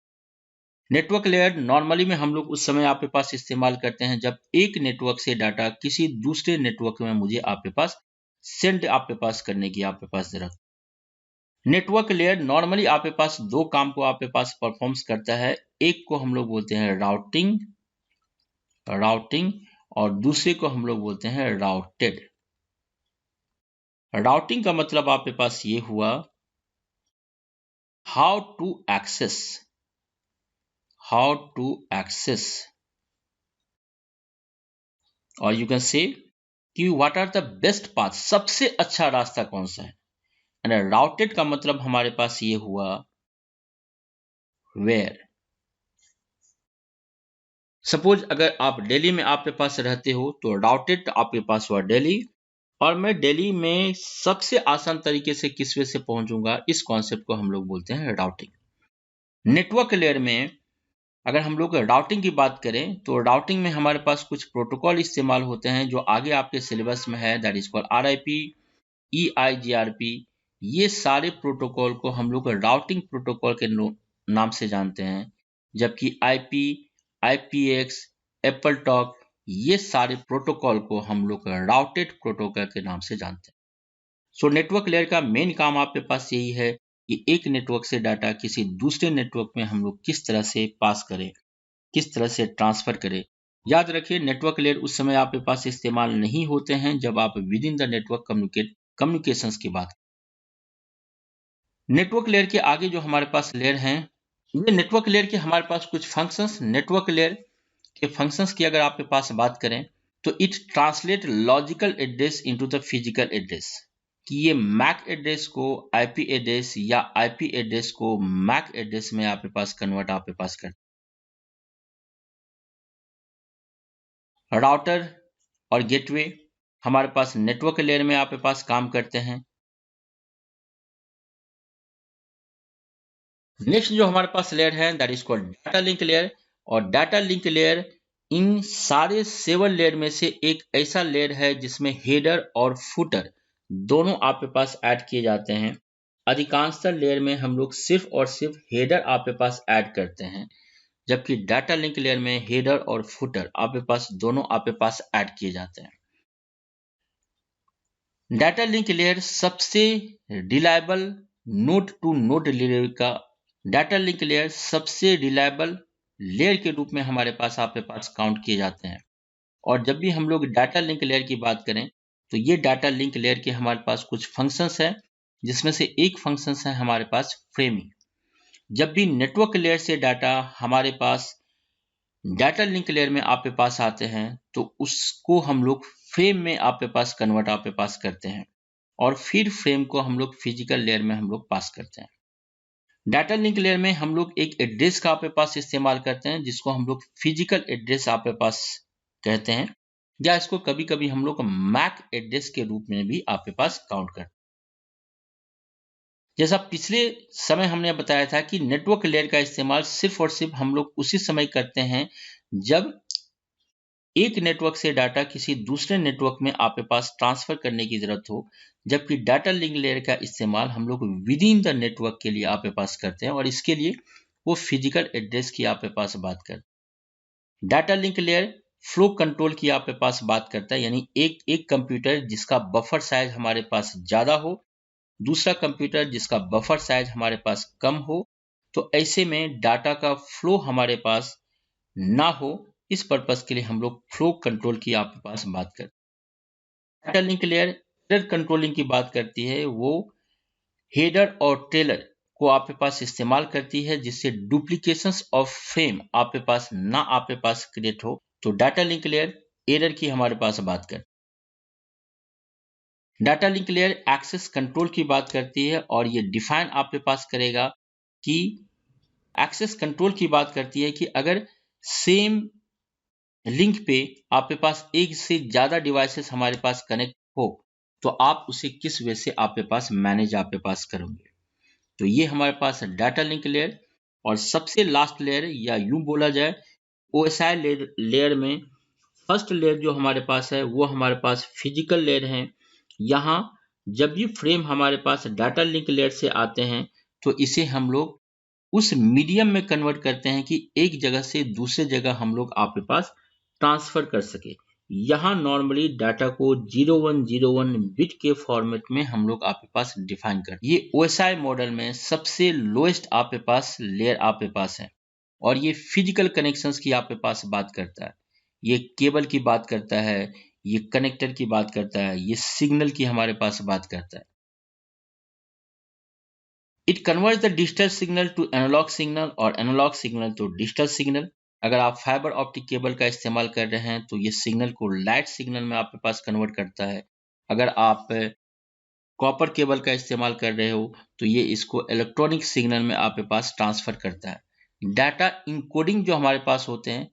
Network layer normally में हम लोग उस समय आपके पास इस्तेमाल करते हैं जब एक नेटवर्क से डाटा किसी दूसरे नेटवर्क में मुझे आपके पास सेंड आपके पास करने की आपके पास जरूरत। नेटवर्क लेयर नॉर्मली आपके पास दो काम को आपके पास परफॉर्म्स करता है। एक को हम लोग बोलते हैं राउटिंग और दूसरे को हम लोग बोलते हैं राउटेड। राउटिंग का मतलब आपके पास ये हुआ हाउ टू एक्सेस और यू कैन से कि what are the best path, सबसे अच्छा रास्ता कौन सा है। एंड राउटेड का मतलब हमारे पास ये हुआ वेयर। सपोज अगर आप दिल्ली में आपके पास रहते हो तो राउटेड आपके पास हुआ दिल्ली, और मैं दिल्ली में सबसे आसान तरीके से किस वे से पहुंचूंगा, इस कॉन्सेप्ट को हम लोग बोलते हैं राउटिंग। नेटवर्क लेयर में अगर हम लोग राउटिंग की बात करें तो राउटिंग में हमारे पास कुछ प्रोटोकॉल इस्तेमाल होते हैं जो आगे आपके सिलेबस में है, that is called RIP, EIGRP, ये सारे प्रोटोकॉल को हम लोग राउटिंग प्रोटोकॉल के नाम से जानते हैं, जबकि IP, IPX, एप्पलटॉक, ये सारे प्रोटोकॉल को हम लोग राउटेड प्रोटोकॉल के नाम से जानते हैं। सो नेटवर्क लेयर का मेन काम आपके पास यही है कि एक नेटवर्क से डाटा किसी दूसरे नेटवर्क में हम लोग किस तरह से पास करें, किस तरह से ट्रांसफर करें। याद रखिए, नेटवर्क लेयर उस समय आपके पास इस्तेमाल नहीं होते हैं जब आप with in the network communications की बात। नेटवर्क लेयर के आगे जो हमारे पास लेयर हैं, ये नेटवर्क लेयर के हमारे पास कुछ फंक्शंस। नेटवर्क लेयर के फंक्शंस की अगर आपके पास बात करें तो it translate logical address into the physical address, कि ये मैक एड्रेस को आईपी एड्रेस या आईपी एड्रेस को मैक एड्रेस में आपके पास कन्वर्ट आपके पास कर। राउटर और गेटवे हमारे पास नेटवर्क लेयर में आपके पास काम करते हैं। नेक्स्ट जो हमारे पास लेयर है that is called data link layer. और डाटा लिंक लेयर इन सारे 7 लेयर में से एक ऐसा लेयर है जिसमें हेडर और फुटर दोनों आपके पास ऐड किए जाते हैं। अधिकांशतः लेयर में हम लोग सिर्फ और सिर्फ हेडर आपके पास ऐड करते हैं, जबकि डाटा लिंक लेयर में हेडर और फुटर आपके पास दोनों आपके पास ऐड किए जाते हैं। डाटा लिंक लेयर सबसे reliable node to node delivery का डाटा लिंक लेयर सबसे रिलायबल लेयर के रूप में हमारे पास आपके पास काउंट किए जाते हैं। और जब भी हम लोग डाटा लिंक लेयर की बात करें तो ये डाटा लिंक लेयर के हमारे पास कुछ फंक्शंस हैं, जिसमें से एक फंक्शंस है हमारे पास फ्रेमिंग। जब भी नेटवर्क लेयर से डाटा हमारे पास डाटा लिंक लेयर में आपके पास आते हैं तो उसको हम लोग फ्रेम में आपके पास कन्वर्ट आपके पास करते हैं, और फिर फ्रेम को हम लोग फिजिकल लेयर में हम लोग पास करते हैं। डाटा लिंक लेयर में हम लोग एक एड्रेस का आपके पास इस्तेमाल करते हैं जिसको हम लोग फिजिकल एड्रेस आपके पास कहते हैं, या इसको कभी कभी हम लोग मैक एड्रेस के रूप में भी आपके पास काउंट करते हैं। जैसा पिछले समय हमने बताया था कि नेटवर्क लेयर का इस्तेमाल सिर्फ और सिर्फ हम लोग उसी समय करते हैं जब एक नेटवर्क से डाटा किसी दूसरे नेटवर्क में आपके पास ट्रांसफर करने की जरूरत हो, जबकि डाटा लिंक लेयर का इस्तेमाल हम लोग विद इन द नेटवर्क के लिए आपके पास करते हैं, और इसके लिए वो फिजिकल एड्रेस की आपके पास बात करते हैं। Data link layer flow control की आपके पास बात करता है, यानी एक कंप्यूटर जिसका बफर साइज हमारे पास ज्यादा हो, दूसरा कंप्यूटर जिसका बफर साइज हमारे पास कम हो, तो ऐसे में डाटा का फ्लो हमारे पास ना हो, इस पर्पस के लिए हम लोग फ्लो कंट्रोल की आपके पास बात करते हैं। Data link layer error controlling की बात करती है, वो हेडर और टेलर को आपके पास इस्तेमाल करती है जिससे डुप्लीकेशंस ऑफ फ्रेम आपके पास ना आपके पास क्रिएट हो। तो डाटा लिंक लेयर एरर की हमारे पास बात करती है। Data link layer access control की बात करती है, और ये डिफाइन आपके पास करेगा कि एक्सेस कंट्रोल की बात करती है कि अगर सेम लिंक पे आपके पास एक से ज्यादा डिवाइसेस हमारे पास कनेक्ट हो तो आप उसे किस वे से आपके पास मैनेज आपके पास करोगे। तो ये हमारे पास डाटा लिंक लेयर। और सबसे लास्ट लेयर, या यूं बोला जाए ओएसआई लेयर में फर्स्ट लेयर जो हमारे पास है वो हमारे पास फिजिकल लेयर है। यहाँ जब भी फ्रेम हमारे पास डाटा लिंक लेयर से आते हैं तो इसे हम लोग उस मीडियम में कन्वर्ट करते हैं कि एक जगह से दूसरे जगह हम लोग आपके पास ट्रांसफर कर सके। यहाँ नॉर्मली डाटा को 0101 बिट के फॉर्मेट में हम लोग आपके पास डिफाइन करते हैं। ये ओएसआई मॉडल में सबसे लोएस्ट आपके पास लेयर आपके पास है, और ये फिजिकल कनेक्शंस की आपके पास बात करता है, ये केबल की बात करता है, ये कनेक्टर की बात करता है, ये सिग्नल की हमारे पास बात करता है। It converts the digital signal to analog signal और analog signal to digital signal. अगर आप फाइबर ऑप्टिक केबल का इस्तेमाल कर रहे हैं तो ये सिग्नल को लाइट सिग्नल में आपके पास कन्वर्ट करता है। अगर आप कॉपर केबल का इस्तेमाल कर रहे हो तो ये इसको इलेक्ट्रॉनिक सिग्नल में आपके पास ट्रांसफर करता है। डाटा इनकोडिंग जो हमारे पास होते हैं,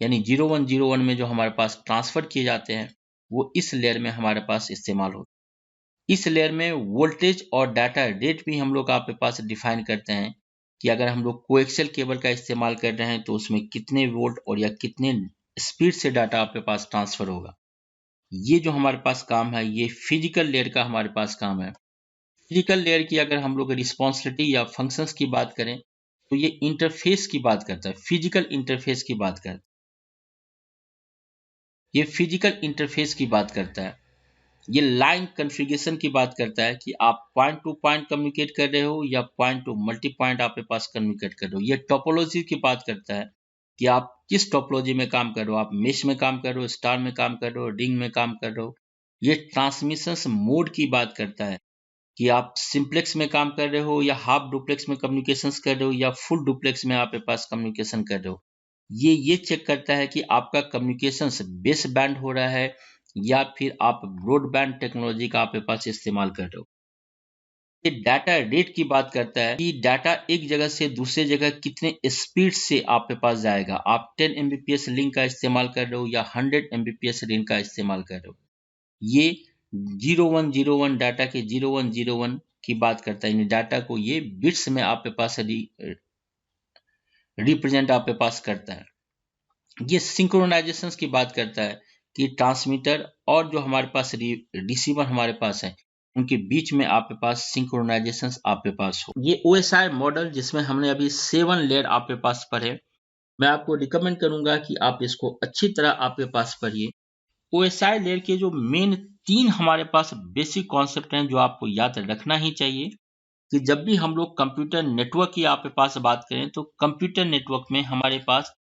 यानी 0101 में जो हमारे पास ट्रांसफर किए जाते हैं, वो इस लेयर में हमारे पास इस्तेमाल होते हैं। इस लेयर में वोल्टेज और डाटा रेट भी हम लोग आपके पास डिफाइन करते हैं कि अगर हम लोग कोएक्सियल केबल का इस्तेमाल कर रहे हैं तो उसमें कितने वोल्ट और या कितने स्पीड से डाटा आपके पास ट्रांसफर होगा। ये जो हमारे पास काम है ये फिजिकल लेयर का हमारे पास काम है। फिजिकल लेयर की अगर हम लोग रिस्पॉन्सिबिलिटी या फंक्शंस की बात करें तो ये इंटरफेस की बात करता है, फिजिकल इंटरफेस की बात करता है। ये फिजिकल इंटरफेस की बात करता है। ये लाइन कॉन्फ़िगरेशन की बात करता है कि आप पॉइंट टू पॉइंट कम्युनिकेट कर रहे हो या पॉइंट टू मल्टी पॉइंट आपके पास कम्युनिकेट कर रहे हो। ये टोपोलॉजी की बात करता है कि आप किस टोपोलॉजी में काम कर रहे हो, आप मेश में काम कर रहे हो, स्टार में काम कर रहे हो, रिंग में काम कर रहे हो। ये ट्रांसमिशन मोड की बात करता है कि आप सिंप्लेक्स में काम कर रहे हो या हाफ डुप्लेक्स में कम्युनिकेशंस कर रहे हो या फुल डुप्लेक्स में आपके पास कम्युनिकेशन कर रहे हो। ये चेक करता है कि आपका कम्युनिकेशंस बेस बैंड हो रहा है या फिर आप ब्रॉडबैंड टेक्नोलॉजी का आपके पास इस्तेमाल कर रहे हो। ये डाटा रेट की बात करता है कि डाटा एक जगह से दूसरे जगह कितने स्पीड से आपके पास जाएगा। आप 10 Mbps लिंक का इस्तेमाल कर रहे हो या 100 Mbps लिंक का इस्तेमाल कर रहे हो। ये 0101 डाटा के 0101 की बात करता है, यानी डाटा को ये बिट्स में आपके पास रिप्रेजेंट आपके पास करता है। ये सिंक्रोनाइजेशन की बात करता है कि ट्रांसमीटर और जो हमारे पास रिसीवर हमारे पास है उनके बीच में आपके पास सिंक्रोनाइजेशन आपके पास हो। ये OSI मॉडल जिसमें हमने अभी 7 लेयर आपके पास पढ़े, मैं आपको रिकमेंड करूंगा कि आप इसको अच्छी तरह आपके पास पढ़िए। OSI लेयर के जो मेन 3 हमारे पास बेसिक कॉन्सेप्ट हैं जो आपको याद रखना ही चाहिए कि जब भी हम लोग कंप्यूटर नेटवर्क की आपके पास बात करें तो कंप्यूटर नेटवर्क में हमारे पास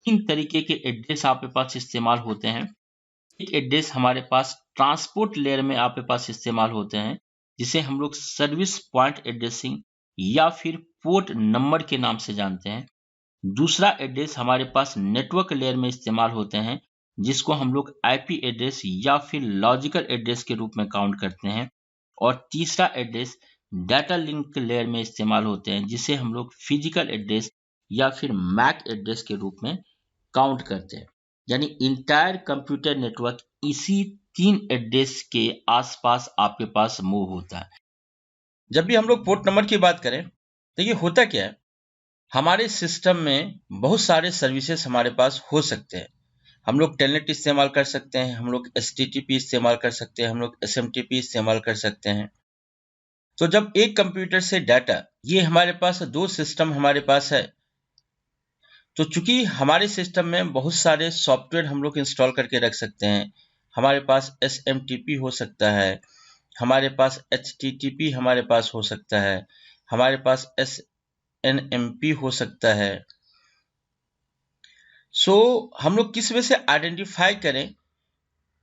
3 तरीके के एड्रेस आपके पास इस्तेमाल होते हैं। एक एड्रेस हमारे पास ट्रांसपोर्ट लेयर में आपके पास इस्तेमाल होते हैं जिसे हम लोग सर्विस पॉइंट एड्रेसिंग या फिर पोर्ट नंबर के नाम से जानते हैं। दूसरा एड्रेस हमारे पास नेटवर्क लेयर में इस्तेमाल होते हैं जिसको हम लोग आईपी एड्रेस या फिर लॉजिकल एड्रेस के रूप में काउंट करते हैं। और तीसरा एड्रेस डाटा लिंक लेयर में इस्तेमाल होते हैं जिसे हम लोग फिजिकल एड्रेस या फिर मैक एड्रेस के रूप में काउंट करते हैं। यानी इंटायर कंप्यूटर नेटवर्क इसी 3 एड्रेस के आसपास आपके पास मूव होता है। जब भी हम लोग पोर्ट नंबर की बात करें तो ये होता क्या है, हमारे सिस्टम में बहुत सारे सर्विसेज हमारे पास हो सकते हैं। हम लोग टेलनेट इस्तेमाल कर सकते हैं, हम लोग HTTP इस्तेमाल कर सकते हैं, हम लोग SMTP इस्तेमाल कर सकते हैं। तो जब एक कंप्यूटर से डाटा, ये हमारे पास 2 सिस्टम हमारे पास है, तो चूंकि हमारे सिस्टम में बहुत सारे सॉफ्टवेयर हम लोग इंस्टॉल करके रख सकते हैं। हमारे पास SMTP हो सकता है, हमारे पास HTTP हमारे पास हो सकता है, हमारे पास SNMP हो सकता है। हम लोग किस वजह से आइडेंटिफाई करें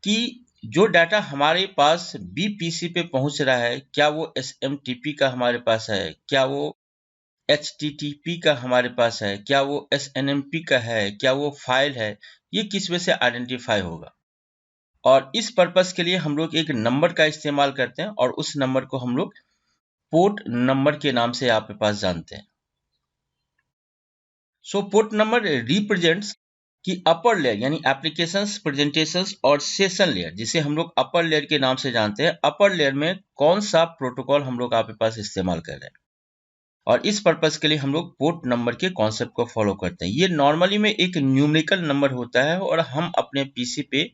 कि जो डाटा हमारे पास BPC पे पहुंच रहा है क्या वो SMTP का हमारे पास है, क्या वो HTTP का हमारे पास है, क्या वो SNMP का है, क्या वो फाइल है, ये किस वजह से आइडेंटिफाई होगा। और इस पर्पस के लिए हम लोग एक नंबर का इस्तेमाल करते हैं और उस नंबर को हम लोग पोर्ट नंबर के नाम से आपके पास जानते हैं। पोर्ट नंबर रिप्रेजेंट्स कि अपर लेयर यानी एप्लीकेशंस, प्रेजेंटेशंस और सेशन लेयर, जिसे हम लोग अपर लेयर के नाम से जानते हैं, अपर लेयर में कौन सा प्रोटोकॉल हम लोग आपके पास इस्तेमाल कर रहे हैं। और इस पर्पस के लिए हम लोग पोर्ट नंबर के कॉन्सेप्ट को फॉलो करते हैं। ये नॉर्मली में एक न्यूमेरिकल नंबर होता है और हम अपने पीसी पे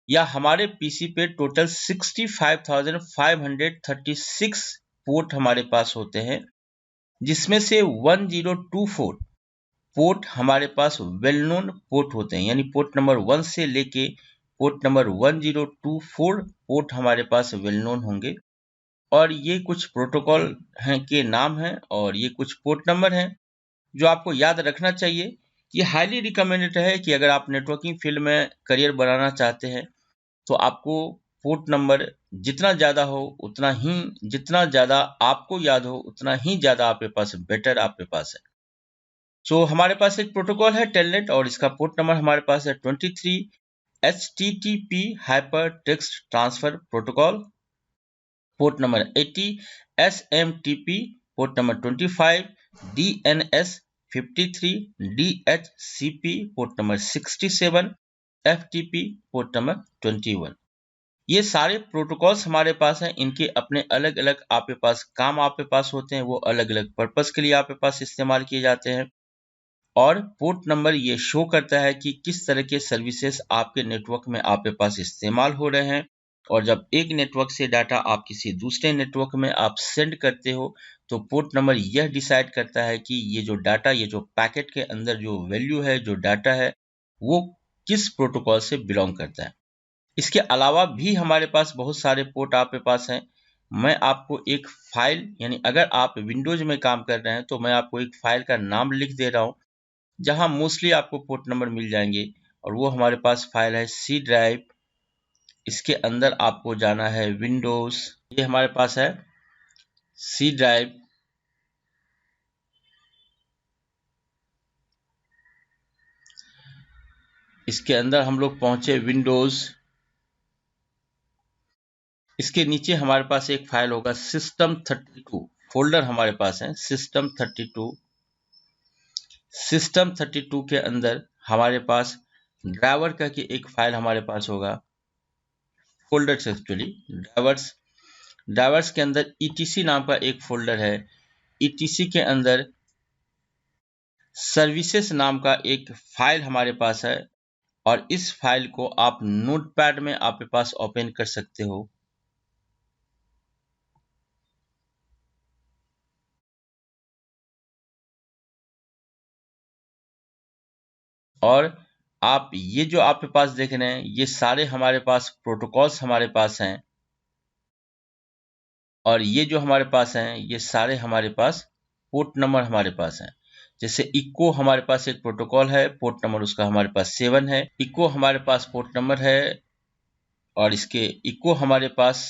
या हमारे पीसी पे टोटल 65,536 पोर्ट हमारे पास होते हैं, जिसमें से 1024 पोर्ट हमारे पास वेल नोन पोर्ट होते हैं, यानी पोर्ट नंबर 1 से लेके पोर्ट नंबर 1024 पोर्ट हमारे पास वेल नोन होंगे। और ये कुछ प्रोटोकॉल हैं के नाम हैं और ये कुछ पोर्ट नंबर हैं जो आपको याद रखना चाहिए। ये हाईली रिकमेंडेड है कि अगर आप नेटवर्किंग फील्ड में करियर बनाना चाहते हैं तो आपको पोर्ट नंबर जितना ज़्यादा हो उतना ही, जितना ज़्यादा आपको याद हो उतना ही ज़्यादा आपके पास बेटर आपके पास है। हमारे पास एक प्रोटोकॉल है टेलनेट और इसका पोर्ट नंबर हमारे पास है 23, HTTP hyper text transfer protocol port number 80, SMTP port number 25, DNS 53, DHCP port number 67, FTP port number 21। ये सारे प्रोटोकॉल्स हमारे पास हैं, इनके अपने अलग अलग आपके पास काम आपके पास होते हैं, वो अलग अलग पर्पस के लिए आपके पास इस्तेमाल किए जाते हैं। और पोर्ट नंबर ये शो करता है कि किस तरह के सर्विसेज आपके नेटवर्क में आपके पास इस्तेमाल हो रहे हैं। और जब एक नेटवर्क से डाटा आप किसी दूसरे नेटवर्क में आप सेंड करते हो तो पोर्ट नंबर यह डिसाइड करता है कि ये जो डाटा, ये जो पैकेट के अंदर जो वैल्यू है, जो डाटा है, वो किस प्रोटोकॉल से बिलोंग करता है। इसके अलावा भी हमारे पास बहुत सारे पोर्ट आपके पास हैं। मैं आपको एक फाइल, यानी अगर आप विंडोज में काम कर रहे हैं तो मैं आपको एक फाइल का नाम लिख दे रहा हूं जहां मोस्टली आपको पोर्ट नंबर मिल जाएंगे। और वो हमारे पास फाइल है सी ड्राइव। इसके अंदर आपको जाना है विंडोज, ये हमारे पास है सी ड्राइव। इसके अंदर हम लोग पहुंचे विंडोज। इसके नीचे हमारे पास एक फाइल होगा system32 फोल्डर हमारे पास है system32। system32 के अंदर हमारे पास ड्राइवर का की एक फाइल हमारे पास होगा, फोल्डर से एक्चुअली ड्राइवर्स के अंदर etc नाम का एक फोल्डर है। etc के अंदर सर्विसेज नाम का एक फाइल हमारे पास है और इस फाइल को आप नोटपैड में आपके पास ओपन कर सकते हो। और आप ये जो आपके पास देख रहे हैं ये सारे हमारे पास प्रोटोकॉल्स हमारे पास हैं और ये जो हमारे पास हैं ये सारे हमारे पास पोर्ट नंबर हमारे पास हैं। जैसे इको हमारे पास एक प्रोटोकॉल है, पोर्ट नंबर उसका हमारे पास 7 है। इको हमारे पास पोर्ट नंबर है और इसके इको हमारे पास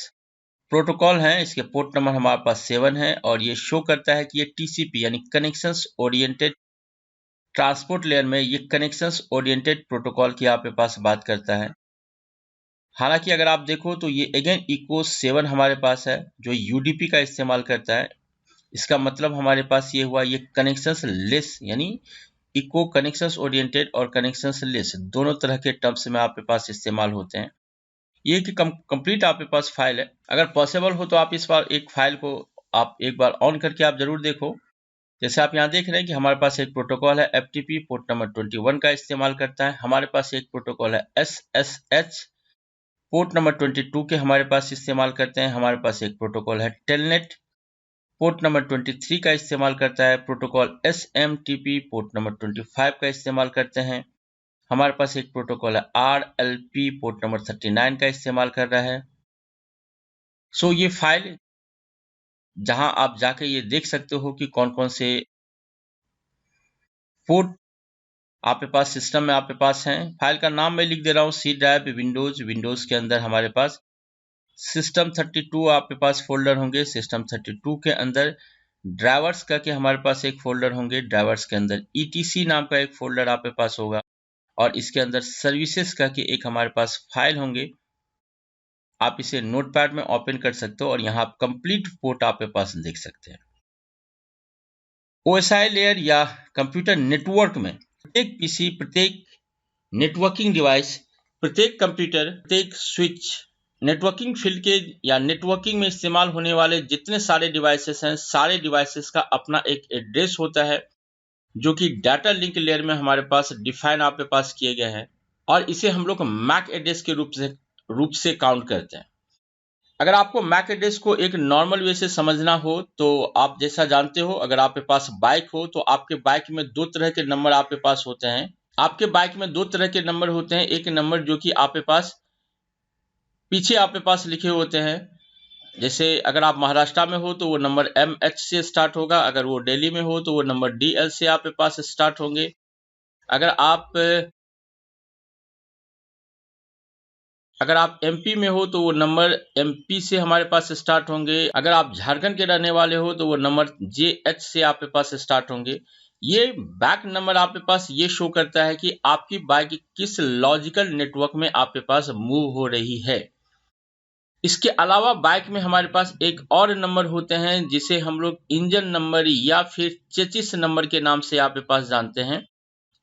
प्रोटोकॉल है, इसके पोर्ट नंबर हमारे पास 7 है और ये शो करता है कि ये टीसीपी यानी कनेक्शंस ओरिएंटेड ट्रांसपोर्ट लेयर में ये कनेक्शंस ओरिएंटेड प्रोटोकॉल की आपके पास बात करता है। हालांकि अगर आप देखो तो ये अगेन इको 7 हमारे पास है जो यूडीपी का इस्तेमाल करता है। इसका मतलब हमारे पास ये हुआ, ये कनेक्शंस लेस यानी इको कनेक्शंस ओरिएंटेड और कनेक्शंस लेस दोनों तरह के टर्म्स में आपके पास इस्तेमाल होते हैं। ये कि कंप्लीट आपके पास फाइल है। अगर पॉसिबल हो तो आप इस बार एक फाइल को आप एक बार ऑन करके आप जरूर देखो। जैसे आप यहाँ देख रहे हैं कि हमारे पास एक प्रोटोकॉल है FTP पोर्ट नंबर 21 का इस्तेमाल करता है। हमारे पास एक प्रोटोकॉल है SSH पोर्ट नंबर 22 के हमारे पास इस्तेमाल करते हैं। हमारे पास एक प्रोटोकॉल है टेलनेट पोर्ट नंबर 23 का इस्तेमाल करता है। प्रोटोकॉल SMTP पोर्ट नंबर 25 का इस्तेमाल करते हैं। हमारे पास एक प्रोटोकॉल है RLP पोर्ट नंबर 39 का इस्तेमाल कर रहा है। सो ये फाइल जहां आप जाके ये देख सकते हो कि कौन कौन से पोर्ट आपके पास सिस्टम में आपके पास हैं। फाइल का नाम मैं लिख दे रहा हूँ सी ड्राइव विंडोज के अंदर हमारे पास system32 आपके पास फोल्डर होंगे। system32 के अंदर ड्राइवर्स का के हमारे पास एक फोल्डर होंगे। ड्राइवर्स के अंदर etc नाम का एक फोल्डर आपके पास होगा और इसके अंदर सर्विसेज का के एक हमारे पास फाइल होंगे। आप इसे नोटपैड में ओपन कर सकते हो और यहाँ आप कंप्लीट पोर्ट आपके पास देख सकते हैं। OSI लेयर या कंप्यूटर नेटवर्क में प्रत्येक पीसी, प्रत्येक नेटवर्किंग डिवाइस, प्रत्येक कंप्यूटर, प्रत्येक स्विच, नेटवर्किंग फील्ड के या नेटवर्किंग में इस्तेमाल होने वाले जितने सारे डिवाइसेस हैं, सारे डिवाइसेस का अपना एक एड्रेस होता है जो कि डाटा लिंक लेयर में हमारे पास डिफाइन आपके पास किए गए हैं और इसे हम लोग मैक एड्रेस के रूप से काउंट करते हैं। अगर आपको मैक एड्रेस को एक नॉर्मल वे से समझना हो तो आप जैसा जानते हो, अगर आपके पास बाइक हो तो आपके बाइक में दो तरह के नंबर आपके पास होते हैं। आपके बाइक में दो तरह के नंबर होते हैं। एक नंबर जो कि आपके पास पीछे आपके पास लिखे होते हैं। जैसे अगर आप महाराष्ट्र में हो तो वो नंबर MH से स्टार्ट होगा, अगर वो दिल्ली में हो तो वो नंबर DL से आपके पास स्टार्ट होंगे। अगर आप MP में हो तो वो नंबर MP से हमारे पास स्टार्ट होंगे। अगर आप झारखंड के रहने वाले हो तो वो नंबर JH से आपके पास स्टार्ट होंगे। ये बैक नंबर आपके पास ये शो करता है कि आपकी बाइक किस लॉजिकल नेटवर्क में आपके पास मूव हो रही है। इसके अलावा बाइक में हमारे पास एक और नंबर होते हैं जिसे हम लोग इंजन नंबर या फिर चेचिस नंबर के नाम से आपके पास जानते हैं।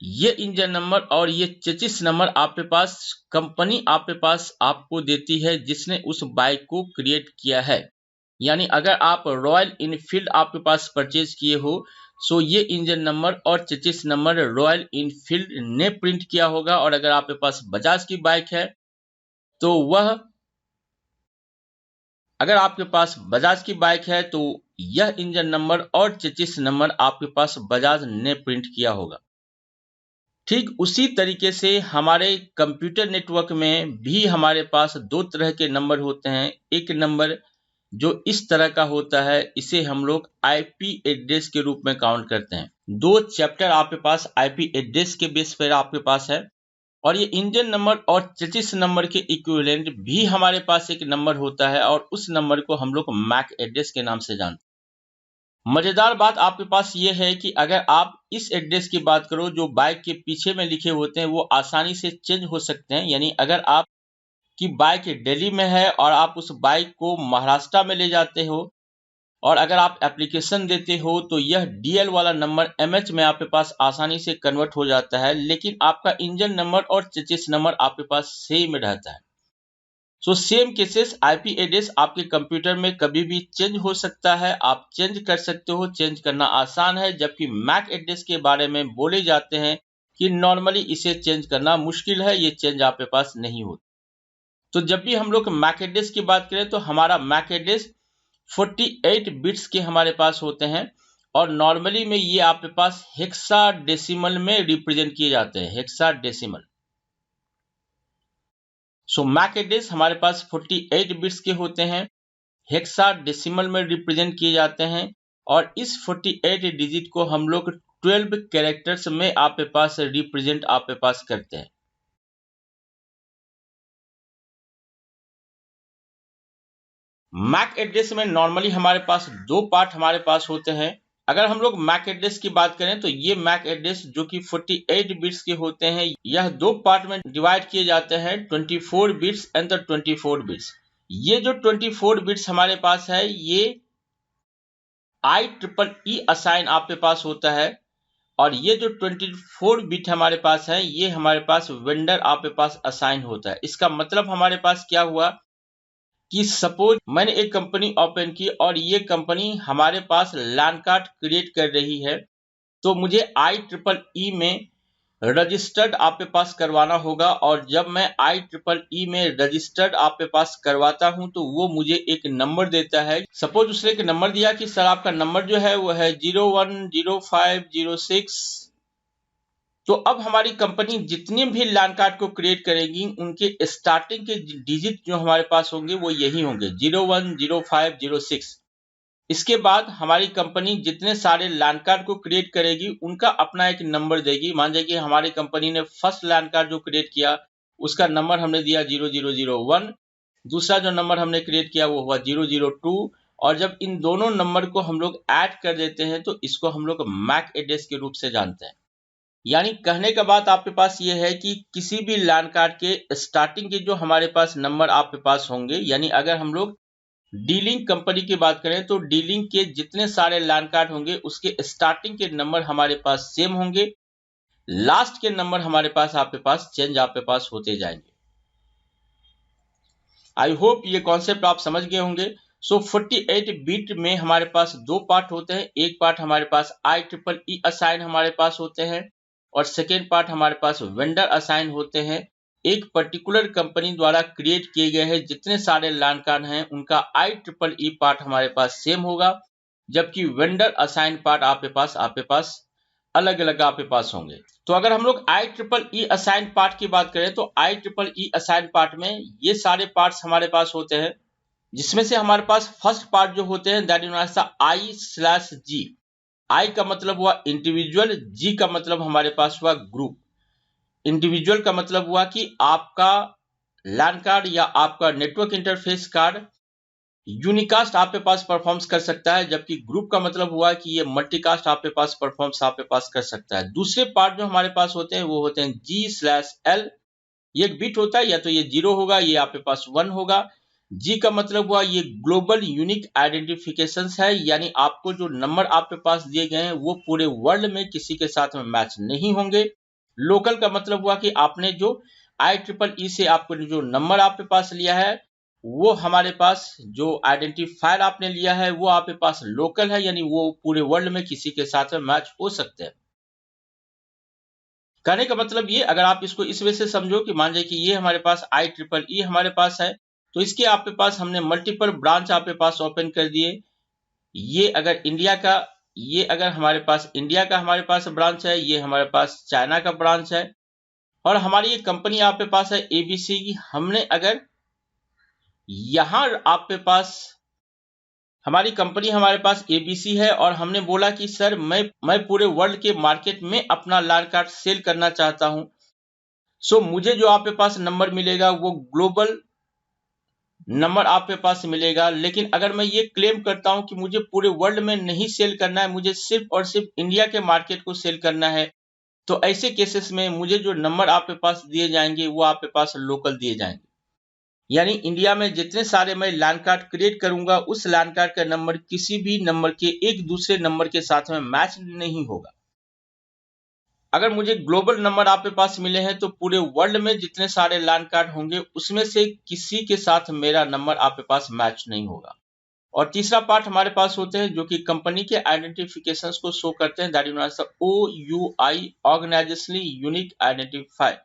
ये इंजन नंबर और ये चेचिस नंबर आपके पास कंपनी आपके पास आपको देती है जिसने उस बाइक को क्रिएट किया है। यानी अगर आप रॉयल इनफील्ड आपके पास परचेज किए हो सो ये इंजन नंबर और चेसिस नंबर रॉयल इनफील्ड ने प्रिंट किया होगा। और अगर आपके पास बजाज की बाइक है तो अगर आपके पास बजाज की बाइक है तो यह इंजन नंबर और चेसिस नंबर आपके पास बजाज ने प्रिंट किया होगा। ठीक उसी तरीके से हमारे कंप्यूटर नेटवर्क में भी हमारे पास दो तरह के नंबर होते हैं। एक नंबर जो इस तरह का होता है, इसे हम लोग आईपी एड्रेस के रूप में काउंट करते हैं। दो चैप्टर आपके पास आईपी एड्रेस के बेस पर आपके पास है। और ये इंजन नंबर और चेसिस नंबर के इक्विवेलेंट भी हमारे पास एक नंबर होता है और उस नंबर को हम लोग मैक एड्रेस के नाम से जानते हैं। मजेदार बात आपके पास ये है कि अगर आप इस एड्रेस की बात करो जो बाइक के पीछे में लिखे होते हैं, वो आसानी से चेंज हो सकते हैं। यानी अगर आप की बाइक दिल्ली में है और आप उस बाइक को महाराष्ट्र में ले जाते हो और अगर आप एप्लीकेशन देते हो तो यह डीएल वाला नंबर एमएच में आपके पास आसानी से कन्वर्ट हो जाता है, लेकिन आपका इंजन नंबर और चेसिस नंबर आपके पास सेम रहता है। So same cases IP address आपके कंप्यूटर में कभी भी चेंज हो सकता है। आप चेंज कर सकते हो, चेंज करना आसान है। जबकि मैक एड्रेस के बारे में बोले जाते हैं कि नॉर्मली इसे चेंज करना मुश्किल है, ये चेंज आपके पास नहीं होता। तो जब भी हम लोग मैक एड्रेस की बात करें तो हमारा मैक एड्रेस 48 बिट्स के हमारे पास होते हैं और नॉर्मली में ये आपके पास हेक्साडेसिमल में रिप्रेजेंट किए जाते हैं, हेक्साडेसिमल। सो मैक एड्रेस हमारे पास 48 बिट्स के होते हैं, हेक्साडेसिमल में रिप्रेजेंट किए जाते हैं और इस 48 डिजिट को हम लोग 12 कैरेक्टर्स में आपके पास रिप्रेजेंट आपके पास करते हैं। मैक एड्रेस में नॉर्मली हमारे पास दो पार्ट हमारे पास होते हैं। अगर हम लोग मैक एड्रेस की बात करें तो ये मैक एड्रेस जो कि 48 बिट्स के होते हैं, यह दो पार्ट में डिवाइड किए जाते हैं, 24 बिट्स एंड द 24 बिट्स। ये जो 24 बिट्स हमारे पास है, ये IEEE असाइन आपके पास होता है और ये जो 24 बिट हमारे पास है, ये हमारे पास वेंडर आपके पास असाइन होता है। इसका मतलब हमारे पास क्या हुआ कि सपोज मैंने एक कंपनी ओपन की और ये कंपनी हमारे पास लैन कार्ड क्रिएट कर रही है, तो मुझे IEEE में रजिस्टर्ड आपके पास करवाना होगा। और जब मैं IEEE में रजिस्टर्ड आपके पास करवाता हूं तो वो मुझे एक नंबर देता है। सपोज उसने एक नंबर दिया कि सर आपका नंबर जो है वो है 010506। तो अब हमारी कंपनी जितने भी लैन कार्ड को क्रिएट करेगी, उनके स्टार्टिंग के डिजिट जो हमारे पास होंगे वो यही होंगे, 010506। इसके बाद हमारी कंपनी जितने सारे लैन कार्ड को क्रिएट करेगी उनका अपना एक नंबर देगी। मान जाइए कि हमारी कंपनी ने फर्स्ट लैन कार्ड जो क्रिएट किया उसका नंबर हमने दिया 0001, दूसरा जो नंबर हमने क्रिएट किया वो हुआ 002, और जब इन दोनों नंबर को हम लोग ऐड कर देते हैं तो इसको हम लोग मैक एड्रेस के रूप से जानते हैं। यानी कहने का बात आपके पास ये है कि किसी भी लैन कार्ड के स्टार्टिंग के जो हमारे पास नंबर आपके पास होंगे, यानी अगर हम लोग डीलिंक कंपनी की बात करें तो डीलिंक के जितने सारे लैन कार्ड होंगे उसके स्टार्टिंग के नंबर हमारे पास सेम होंगे, लास्ट के नंबर हमारे पास आपके पास चेंज आपके पास होते जाएंगे। आई होप ये कॉन्सेप्ट आप समझ गए होंगे। सो 48 बिट में हमारे पास दो पार्ट होते हैं। एक पार्ट हमारे पास IEEE असाइन हमारे पास होते हैं और सेकेंड पार्ट हमारे पास वेंडर असाइन होते हैं। एक पर्टिकुलर कंपनी द्वारा क्रिएट किए गए हैं जितने सारे लैन कार्ड हैं उनका IEEE पार्ट हमारे पास सेम होगा, जबकि वेंडर असाइन पार्ट आपके पास अलग अलग आपके पास होंगे। तो अगर हम लोग IEEE असाइन पार्ट की बात करें तो IEEE असाइन पार्ट में ये सारे पार्ट्स हमारे पास होते हैं, जिसमें से हमारे पास फर्स्ट पार्ट जो होते हैं दैट इज I/G। I का मतलब हुआ इंडिविजुअल, G का मतलब हमारे पास हुआ ग्रुप। इंडिविजुअल का मतलब हुआ कि आपका लैन कार्ड या आपका नेटवर्क इंटरफेस कार्ड यूनिकास्ट आपके पास परफॉर्म्स कर सकता है, जबकि ग्रुप का मतलब हुआ कि ये मल्टीकास्ट आपके पास परफॉर्म्स आपके पास कर सकता है। दूसरे पार्ट जो हमारे पास होते हैं वो होते हैं G/L। ये एक बिट होता है, या तो ये 0 होगा, ये आपके पास 1 होगा। G का मतलब हुआ ये ग्लोबल यूनिक आइडेंटिफिकेशन है, यानी आपको जो नंबर आपके पास दिए गए हैं वो पूरे वर्ल्ड में किसी के साथ में मैच नहीं होंगे। लोकल का मतलब हुआ कि आपने जो IEEE से आपको जो नंबर आपके पास लिया है वो हमारे पास जो आइडेंटिफायर आपने लिया है वो आपके पास लोकल है, यानी वो पूरे वर्ल्ड में किसी के साथ में मैच हो सकते हैं। कहने का मतलब ये, अगर आप इसको इस वजह से समझो कि मान जाए कि ये हमारे पास IEEE हमारे पास है, तो इसके आपके पास हमने मल्टीपल ब्रांच आपके पास ओपन कर दिए। ये अगर इंडिया का, ये अगर हमारे पास इंडिया का हमारे पास ब्रांच है, ये हमारे पास चाइना का ब्रांच है, और हमारी ये कंपनी आपके पास है ABC की। हमने अगर यहां आपके पास हमारी कंपनी हमारे पास ABC है और हमने बोला कि सर मैं पूरे वर्ल्ड के मार्केट में अपना लैन कार्ड सेल करना चाहता हूं, सो मुझे जो आपके पास नंबर मिलेगा वो ग्लोबल नंबर आपके पास मिलेगा। लेकिन अगर मैं ये क्लेम करता हूं कि मुझे पूरे वर्ल्ड में नहीं सेल करना है, मुझे सिर्फ और सिर्फ इंडिया के मार्केट को सेल करना है, तो ऐसे केसेस में मुझे जो नंबर आपके पास दिए जाएंगे वो आपके पास लोकल दिए जाएंगे। यानी इंडिया में जितने सारे मैं लैन कार्ड क्रिएट करूंगा, उस लैन कार्ड का नंबर किसी भी नंबर के एक दूसरे नंबर के साथ में मैच नहीं होगा। अगर मुझे ग्लोबल नंबर आपके पास मिले हैं तो पूरे वर्ल्ड में जितने सारे लैन कार्ड होंगे उसमें से किसी के साथ मेरा नंबर आपके पास मैच नहीं होगा। और तीसरा पार्ट हमारे पास होते हैं जो कि कंपनी के आइडेंटिफिकेशंस को शो करते हैं, that is OUI, organisationally unique identifier.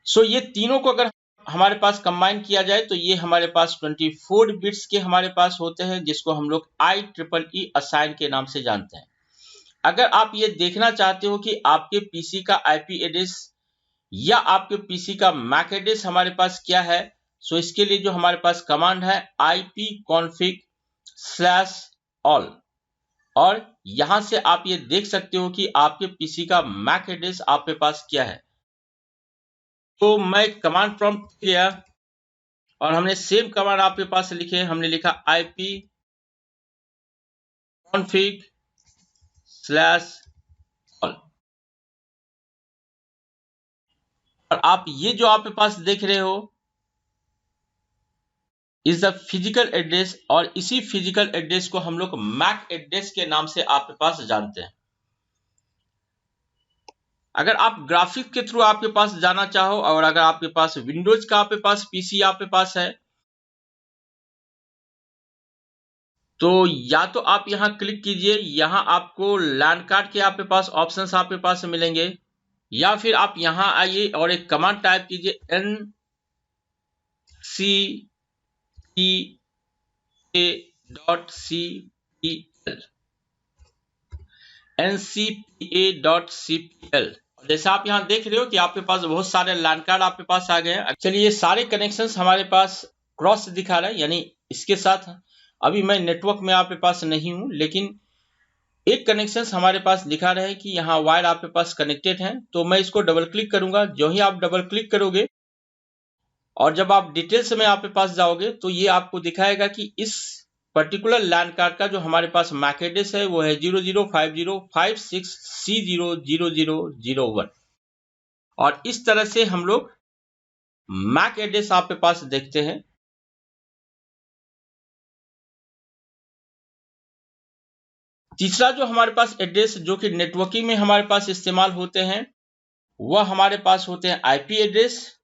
So ये तीनों को अगर हमारे पास कंबाइन किया जाए तो ये हमारे पास 24 बिट्स के हमारे पास होते हैं, जिसको हम लोग IEEE असाइन के नाम से जानते हैं। अगर आप ये देखना चाहते हो कि आपके पीसी का IP एड्रेस या आपके पीसी का मैक एड्रेस हमारे पास क्या है, सो इसके लिए जो हमारे पास कमांड है ipconfig/all, और यहां से आप ये देख सकते हो कि आपके पीसी का मैक एड्रेस आपके पास क्या है। तो मैं कमांड प्रॉम्प्ट किया और हमने सेम कमांड आपके पास लिखे, हमने लिखा ipconfig/all, और आप ये जो आपके पास देख रहे हो इज द फिजिकल एड्रेस, और इसी फिजिकल एड्रेस को हम लोग मैक एड्रेस के नाम से आपके पास जानते हैं। अगर आप ग्राफिक के थ्रू आपके पास जाना चाहो, और अगर आपके पास विंडोज का आपके पास पीसी आपके पास है, तो या तो आप यहां क्लिक कीजिए, यहां आपको लैन कार्ड के आपके पास ऑप्शंस आपके पास मिलेंगे, या फिर आप यहां आइए और एक कमांड टाइप कीजिए ncpa.cpl। जैसा आप यहां देख रहे हो कि आपके पास बहुत सारे लैन कार्ड आपके पास आ गए हैं। चलिए, ये सारे कनेक्शंस हमारे पास क्रॉस दिखा रहा है, यानी इसके साथ अभी मैं नेटवर्क में आपके पास नहीं हूं, लेकिन एक कनेक्शन हमारे पास दिखा रहे हैं कि यहाँ वायर आपके पास कनेक्टेड है। तो मैं इसको डबल क्लिक करूंगा। जो ही आप डबल क्लिक करोगे और जब आप डिटेल्स में आपके पास जाओगे तो ये आपको दिखाएगा कि इस पर्टिकुलर लैन कार्ड का जो हमारे पास मैक एड्रेस है वो है 005056C00001, और इस तरह से हम लोग मैक एड्रेस आपके पास देखते हैं। तीसरा जो हमारे पास एड्रेस जो कि नेटवर्किंग में हमारे पास इस्तेमाल होते हैं वह हमारे पास होते हैं IP एड्रेस।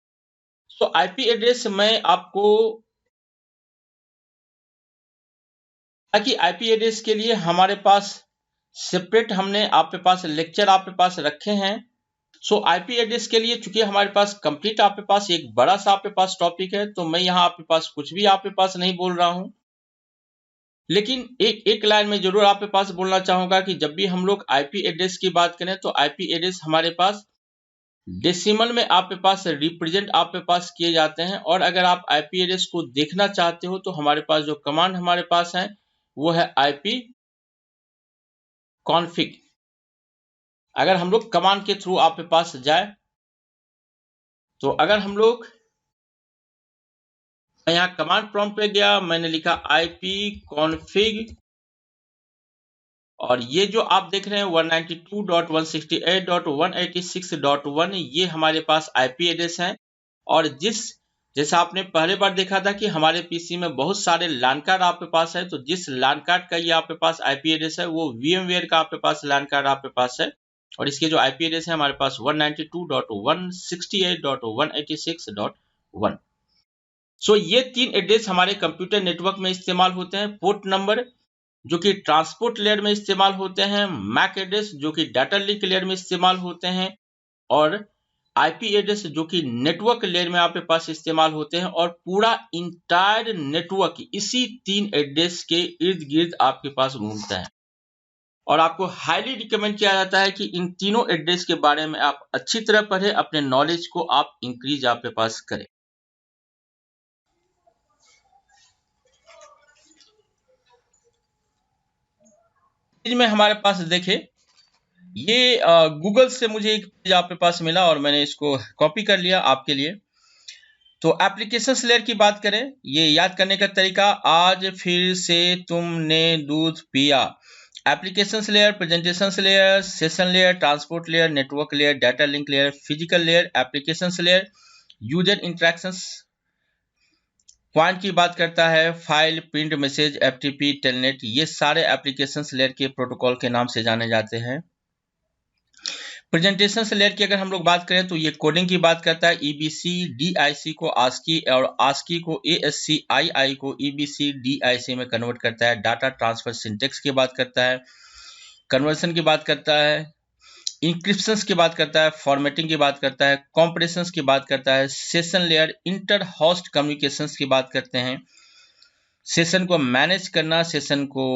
तो IP एड्रेस मैं आपको, ताकि IP एड्रेस के लिए हमारे पास सेपरेट हमने आपके पास लेक्चर आपके पास रखे हैं। सो IP एड्रेस के लिए चूंकि हमारे पास कंप्लीट आपके पास एक बड़ा सा आपके पास टॉपिक है, तो मैं यहाँ आपके पास कुछ भी आपके पास नहीं बोल रहा हूं, लेकिन एक लाइन में जरूर आपके पास बोलना चाहूंगा कि जब भी हम लोग IP एड्रेस की बात करें तो IP एड्रेस हमारे पास डेसिमल में आपके पास रिप्रेजेंट आपके पास किए जाते हैं। और अगर आप IP एड्रेस को देखना चाहते हो तो हमारे पास जो कमांड हमारे पास है वो है ipconfig। अगर हम लोग कमांड के थ्रू आपके पास जाए तो अगर हम लोग यहाँ कमांड प्रॉम्प्ट पे गया, मैंने लिखा ipconfig, और ये जो आप देख रहे हैं 192.168.186.1 ये हमारे पास IP एड्रेस है। और जैसा आपने पहले बार देखा था कि हमारे पीसी में बहुत सारे लैन कार्ड आपके पास है, तो जिस लैन कार्ड का ये आपके पास IP एड्रेस है वो VMware का आपके पास लैन कार्ड आपके पास है, और इसके जो IP एड्रेस है हमारे पास 192.168.186.1। सो ये 3 एड्रेस हमारे कंप्यूटर नेटवर्क में इस्तेमाल होते हैं। पोर्ट नंबर जो कि ट्रांसपोर्ट लेयर में इस्तेमाल होते हैं, मैक एड्रेस जो कि डाटा लिंक लेयर में इस्तेमाल होते हैं, और आईपी एड्रेस जो कि नेटवर्क लेयर में आपके पास इस्तेमाल होते हैं। और पूरा इंटायर नेटवर्क इसी 3 एड्रेस के इर्द गिर्द आपके पास घूमता है। और आपको हाईली रिकमेंड किया जाता है कि इन तीनों एड्रेस के बारे में आप अच्छी तरह पढ़ें, अपने नॉलेज को आप इंक्रीज आपके पास करें। में हमारे पास देखें, ये गूगल से मुझे एक पेज आपके पास मिला और मैंने इसको कॉपी कर लिया आपके लिए। तो एप्लीकेशंस लेयर की बात करें, ये याद करने का तरीका, आज फिर से तुमने दूध पिया। Applications layer, presentations layer, session layer, transport layer, network layer, data link layer, physical layer, applications layer, user interactions point की बात करता है, file, print, message, FTP, telnet, ये सारे एप्लीकेशंस लेयर के प्रोटोकॉल के नाम से जाने जाते हैं। प्रेजेंटेशन लेयर की अगर हम लोग बात करें तो ये कोडिंग की बात करता है, ईबीसी डीआईसी को आस्की और आस्की को एएससी, आई को ईबीसी डीआईसी में कन्वर्ट करता है। डाटा ट्रांसफर सिंटेक्स की बात करता है, कन्वर्सन की बात करता है, इंक्रिप्शंस की बात करता है, फॉर्मेटिंग की बात करता है, कॉम्प्रेशंस की बात करता है, session layer inter host communications की बात करते हैं, सेशन को मैनेज करना, सेशन को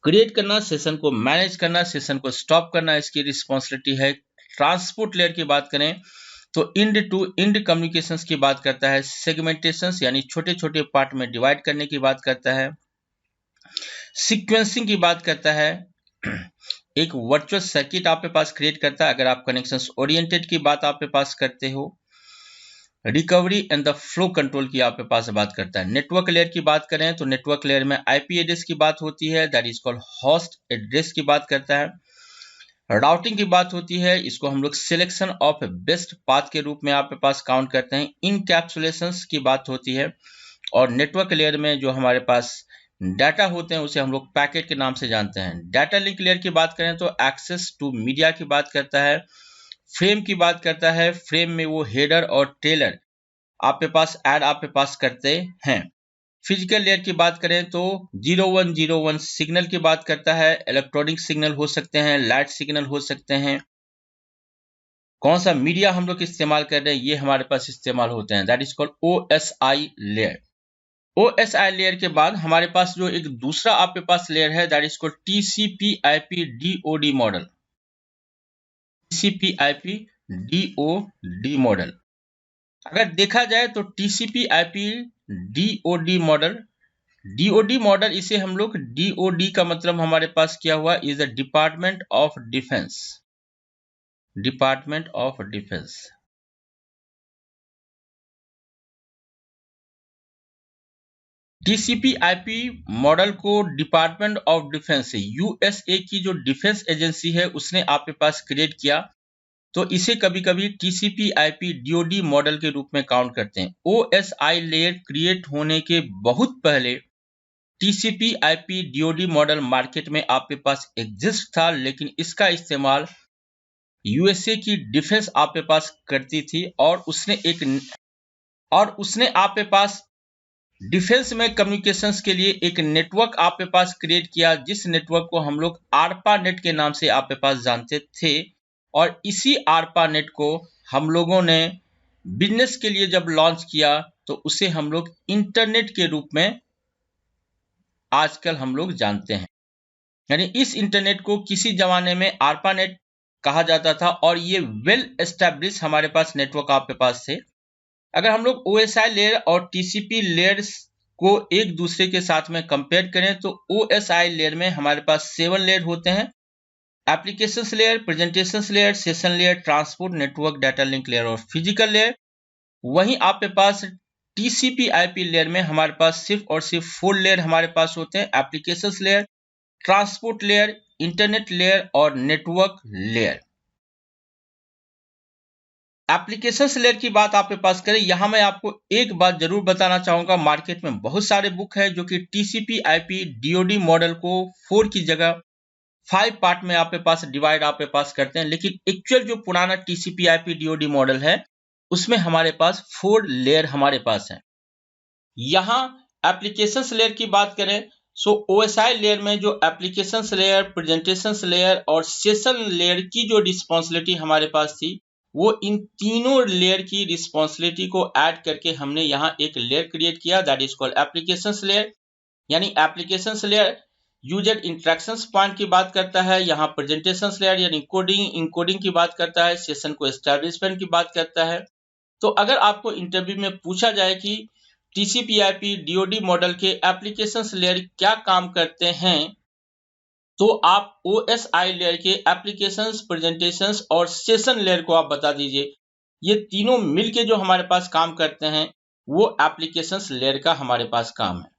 क्रिएट करना, सेशन को मैनेज करना, सेशन को स्टॉप करना, इसकी रिस्पॉन्सिबिलिटी है। ट्रांसपोर्ट लेयर की बात करें तो इंड टू इंड कम्युनिकेशंस की बात करता है, सेगमेंटेशंस यानी छोटे छोटे पार्ट में डिवाइड करने की बात करता है, सीक्वेंसिंग की बात करता है, एक वर्चुअल सर्किट आपके पास क्रिएट करता है अगर आप कनेक्शंस ओरिएंटेड की बात आपके पास करते हो, recovery and the flow control की आपके पास बात करता है। नेटवर्क लेयर की बात करें तो नेटवर्क लेयर में आईपी एड्रेस की बात होती है, that is called host address की बात करता है। राउटिंग की बात होती है, इसको हम लोग सिलेक्शन ऑफ बेस्ट पाथ के रूप में आपके पास काउंट करते हैं। इनकैप्सुलेशंस की बात होती है, और नेटवर्क लेयर में जो हमारे पास डाटा होते हैं उसे हम लोग पैकेट के नाम से जानते हैं। डाटा लिंक लेयर की बात करें तो एक्सेस टू मीडिया की बात करता है, फ्रेम की बात करता है, फ्रेम में वो हेडर और टेलर आपके पास ऐड आपके पास करते हैं। फिजिकल लेयर की बात करें तो 0101 सिग्नल की बात करता है, इलेक्ट्रॉनिक सिग्नल हो सकते हैं, लाइट सिग्नल हो सकते हैं। कौन सा मीडिया हम लोग इस्तेमाल कर रहे हैं ये हमारे पास इस्तेमाल होते हैं, that is called OSI layer. OSI layer के बाद हमारे पास जो एक दूसरा आपके पास लेयर है, that is called टीसीपी/आईपी DoD model. टीसीपी/आईपी DoD model अगर देखा जाए तो टीसीपी/आईपी डीओडी मॉडल इसे हम लोग डीओडी का मतलब हमारे पास क्या हुआ, is the department of defence. Department of defence टीसीपी/आईपी model को डिपार्टमेंट ऑफ डिफेंस से यूएसए की जो डिफेंस एजेंसी है उसने आपके पास क्रिएट किया, तो इसे कभी कभी टीसीपी/आईपी डीओडी मॉडल के रूप में काउंट करते हैं। ओएसआई लेयर क्रिएट होने के बहुत पहले टीसीपी/आईपी डीओडी मॉडल मार्केट में आपके पास एग्जिस्ट था, लेकिन इसका इस्तेमाल यूएसए की डिफेंस आपके पास करती थी, और उसने आपके पास डिफेंस में कम्युनिकेशंस के लिए एक नेटवर्क आपके पास क्रिएट किया, जिस नेटवर्क को हम लोग आरपा नेट के नाम से आपके पास जानते थे। और इसी आरपा नेट को हम लोगों ने बिजनेस के लिए जब लॉन्च किया तो उसे हम लोग इंटरनेट के रूप में आजकल हम लोग जानते हैं। यानी इस इंटरनेट को किसी जमाने में आरपा नेट कहा जाता था, और ये वेल एस्टैब्लिश हमारे पास नेटवर्क आपके पास थे। अगर हम लोग ओएसआई लेयर और टीसीपी लेयर्स को एक दूसरे के साथ में कंपेयर करें तो ओएसआई लेयर में हमारे पास 7 लेयर होते हैं, applications layer, presentations layer, session layer, transport, network, data link layer और फिजिकल लेयर। वहीं आपके पास टीसीपी/आईपी लेयर में हमारे पास सिर्फ और सिर्फ 4 लेयर हमारे पास होते हैं, applications layer, transport layer, internet layer और नेटवर्क लेयर। एप्लीकेशंस लेयर की बात आपके पास करें, यहां मैं आपको एक बात जरूर बताना चाहूंगा, मार्केट में बहुत सारे बुक है जो कि टीसीपी/आईपी डीओडी मॉडल को 4 की जगह 5 पार्ट में आपके पास डिवाइड आपके पास करते हैं, लेकिन एक्चुअल जो पुराना टीसीपी/आईपी डीओडी मॉडल है उसमें हमारे पास 4 लेयर हमारे पास हैं। यहाँ एप्लीकेशंस लेयर की बात करें सो OSI लेयर में जो एप्लीकेशंस लेयर, प्रेजेंटेशंस लेयर और सेशन लेयर की जो रिस्पॉन्सिबिलिटी हमारे पास थी, वो इन तीनों लेयर की रिस्पॉन्सिबिलिटी को ऐड करके हमने यहाँ एक लेयर क्रिएट किया, that is called applications layer. यानी applications layer user interactions point की बात करता है, यहाँ प्रेजेंटेशंस लेयर यानी कोडिंग इनकोडिंग की बात करता है, सेशन को एस्टैब्लिशमेंट की बात करता है। तो अगर आपको इंटरव्यू में पूछा जाए कि TCP/IP DoD मॉडल के एप्लीकेशंस लेयर क्या काम करते हैं, तो आप OSI लेयर के एप्लीकेशंस, प्रेजेंटेशंस और सेशन लेयर को आप बता दीजिए। ये तीनों मिलके जो हमारे पास काम करते हैं वो एप्लीकेशंस लेयर का हमारे पास काम है।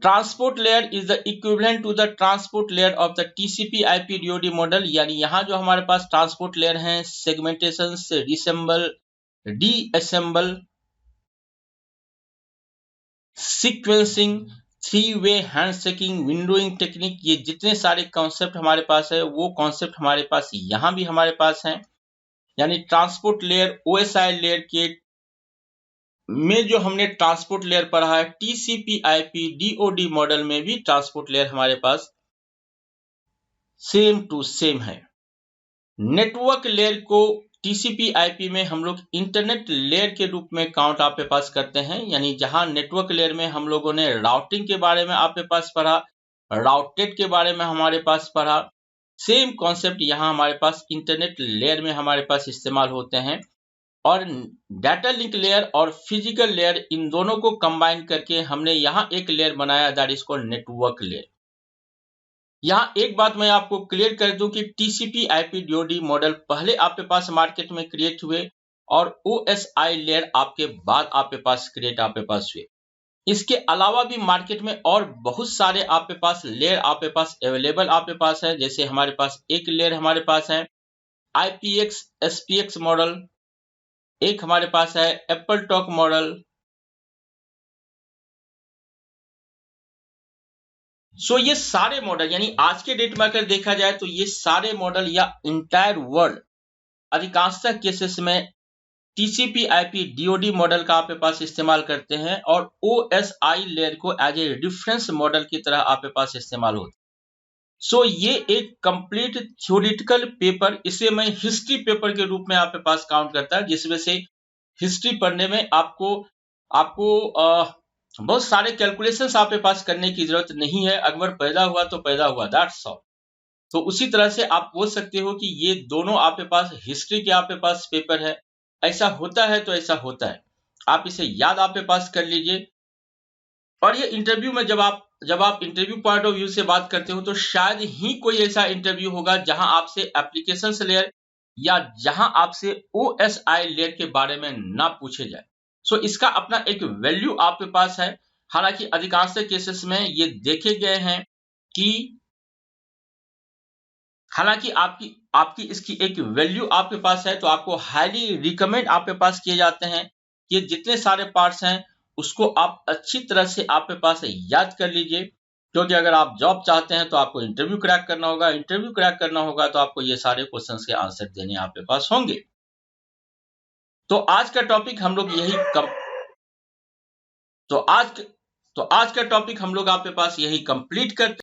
Transport layer is the equivalent to the transport layer of the TCP/IP DoD model. यानी यहाँ जो हमारे पास ट्रांसपोर्ट लेयर है, सेगमेंटेशन, रिसेंबल, डीअसेंबल, सीक्वेंसिंग, 3-वे हैंडशेकिंग, विंडोइंग टेक्निक, ये जितने सारे कॉन्सेप्ट हमारे पास है वो कॉन्सेप्ट हमारे पास यहाँ भी हमारे पास हैं। यानी ट्रांसपोर्ट लेयर OSI लेयर के में जो हमने ट्रांसपोर्ट लेयर पढ़ा है, TCP/IP DoD मॉडल में भी ट्रांसपोर्ट लेयर हमारे पास सेम टू सेम है। नेटवर्क लेयर को TCP/IP में हम लोग इंटरनेट लेयर के रूप में काउंट आपके पास करते हैं। यानी जहां नेटवर्क लेयर में हम लोगों ने राउटिंग के बारे में आपके पास पढ़ा, राउटेड के बारे में हमारे पास पढ़ा, सेम कॉन्सेप्ट यहाँ हमारे पास इंटरनेट लेयर में हमारे पास इस्तेमाल होते हैं। और डाटा लिंक लेयर और फिजिकल लेयर, इन दोनों को कंबाइन करके हमने यहाँ एक लेयर बनाया, that is called network layer. यहाँ एक बात मैं आपको क्लियर कर दूं कि TCP/IP DoD मॉडल पहले आपके पास मार्केट में क्रिएट हुए और OSI लेयर आपके बाद आपके पास क्रिएट आपके पास हुए। इसके अलावा भी मार्केट में और बहुत सारे आपके पास लेयर आपके पास अवेलेबल आपके पास है। जैसे हमारे पास एक लेयर हमारे पास है IPX SPX मॉडल, एक हमारे पास है एप्पल टॉक मॉडल। सो ये सारे मॉडल, यानी आज के डेट में अगर देखा जाए तो ये सारे मॉडल या इंटायर वर्ल्ड अधिकांशतः केसेस में TCP/IP DoD मॉडल का आपके पास इस्तेमाल करते हैं और OSI लेयर को एज ए रेफरेंस मॉडल की तरह आपके पास इस्तेमाल होता है। सो ये एक कंप्लीट थ्योरेटिकल पेपर, इसे मैं हिस्ट्री पेपर के रूप में आपके पास काउंट करता है, जिसमें से हिस्ट्री पढ़ने में आपको बहुत सारे कैलकुलेशंस आपके पास करने की जरूरत नहीं है। अकबर पैदा हुआ तो पैदा हुआ, दैट्स ऑल। तो उसी तरह से आप बोल सकते हो कि ये दोनों आपके पास हिस्ट्री के आपके पास पेपर है। ऐसा होता है तो ऐसा होता है, आप इसे याद आपके पास कर लीजिए। और ये इंटरव्यू में जब आप इंटरव्यू पॉइंट ऑफ व्यू से बात करते हो तो शायद ही कोई ऐसा इंटरव्यू होगा जहां आपसे एप्लीकेशंस लेयर या जहां आपसे OSI लेयर के बारे में ना पूछे जाए। सो इसका अपना एक वैल्यू आपके पास है। हालांकि अधिकांश केसेस में ये देखे गए हैं कि हालांकि आपकी इसकी एक वैल्यू आपके पास है, तो आपको हाईली रिकमेंड आपके पास किए जाते हैं कि जितने सारे पार्ट्स हैं उसको आप अच्छी तरह से आपके पास याद कर लीजिए। क्योंकि अगर आप जॉब चाहते हैं तो आपको इंटरव्यू क्रैक करना होगा, इंटरव्यू क्रैक करना होगा तो आपको ये सारे क्वेश्चंस के आंसर देने आपके पास होंगे। तो आज का टॉपिक हम लोग आज का टॉपिक हम लोग आपके पास यही कंप्लीट करते हैं।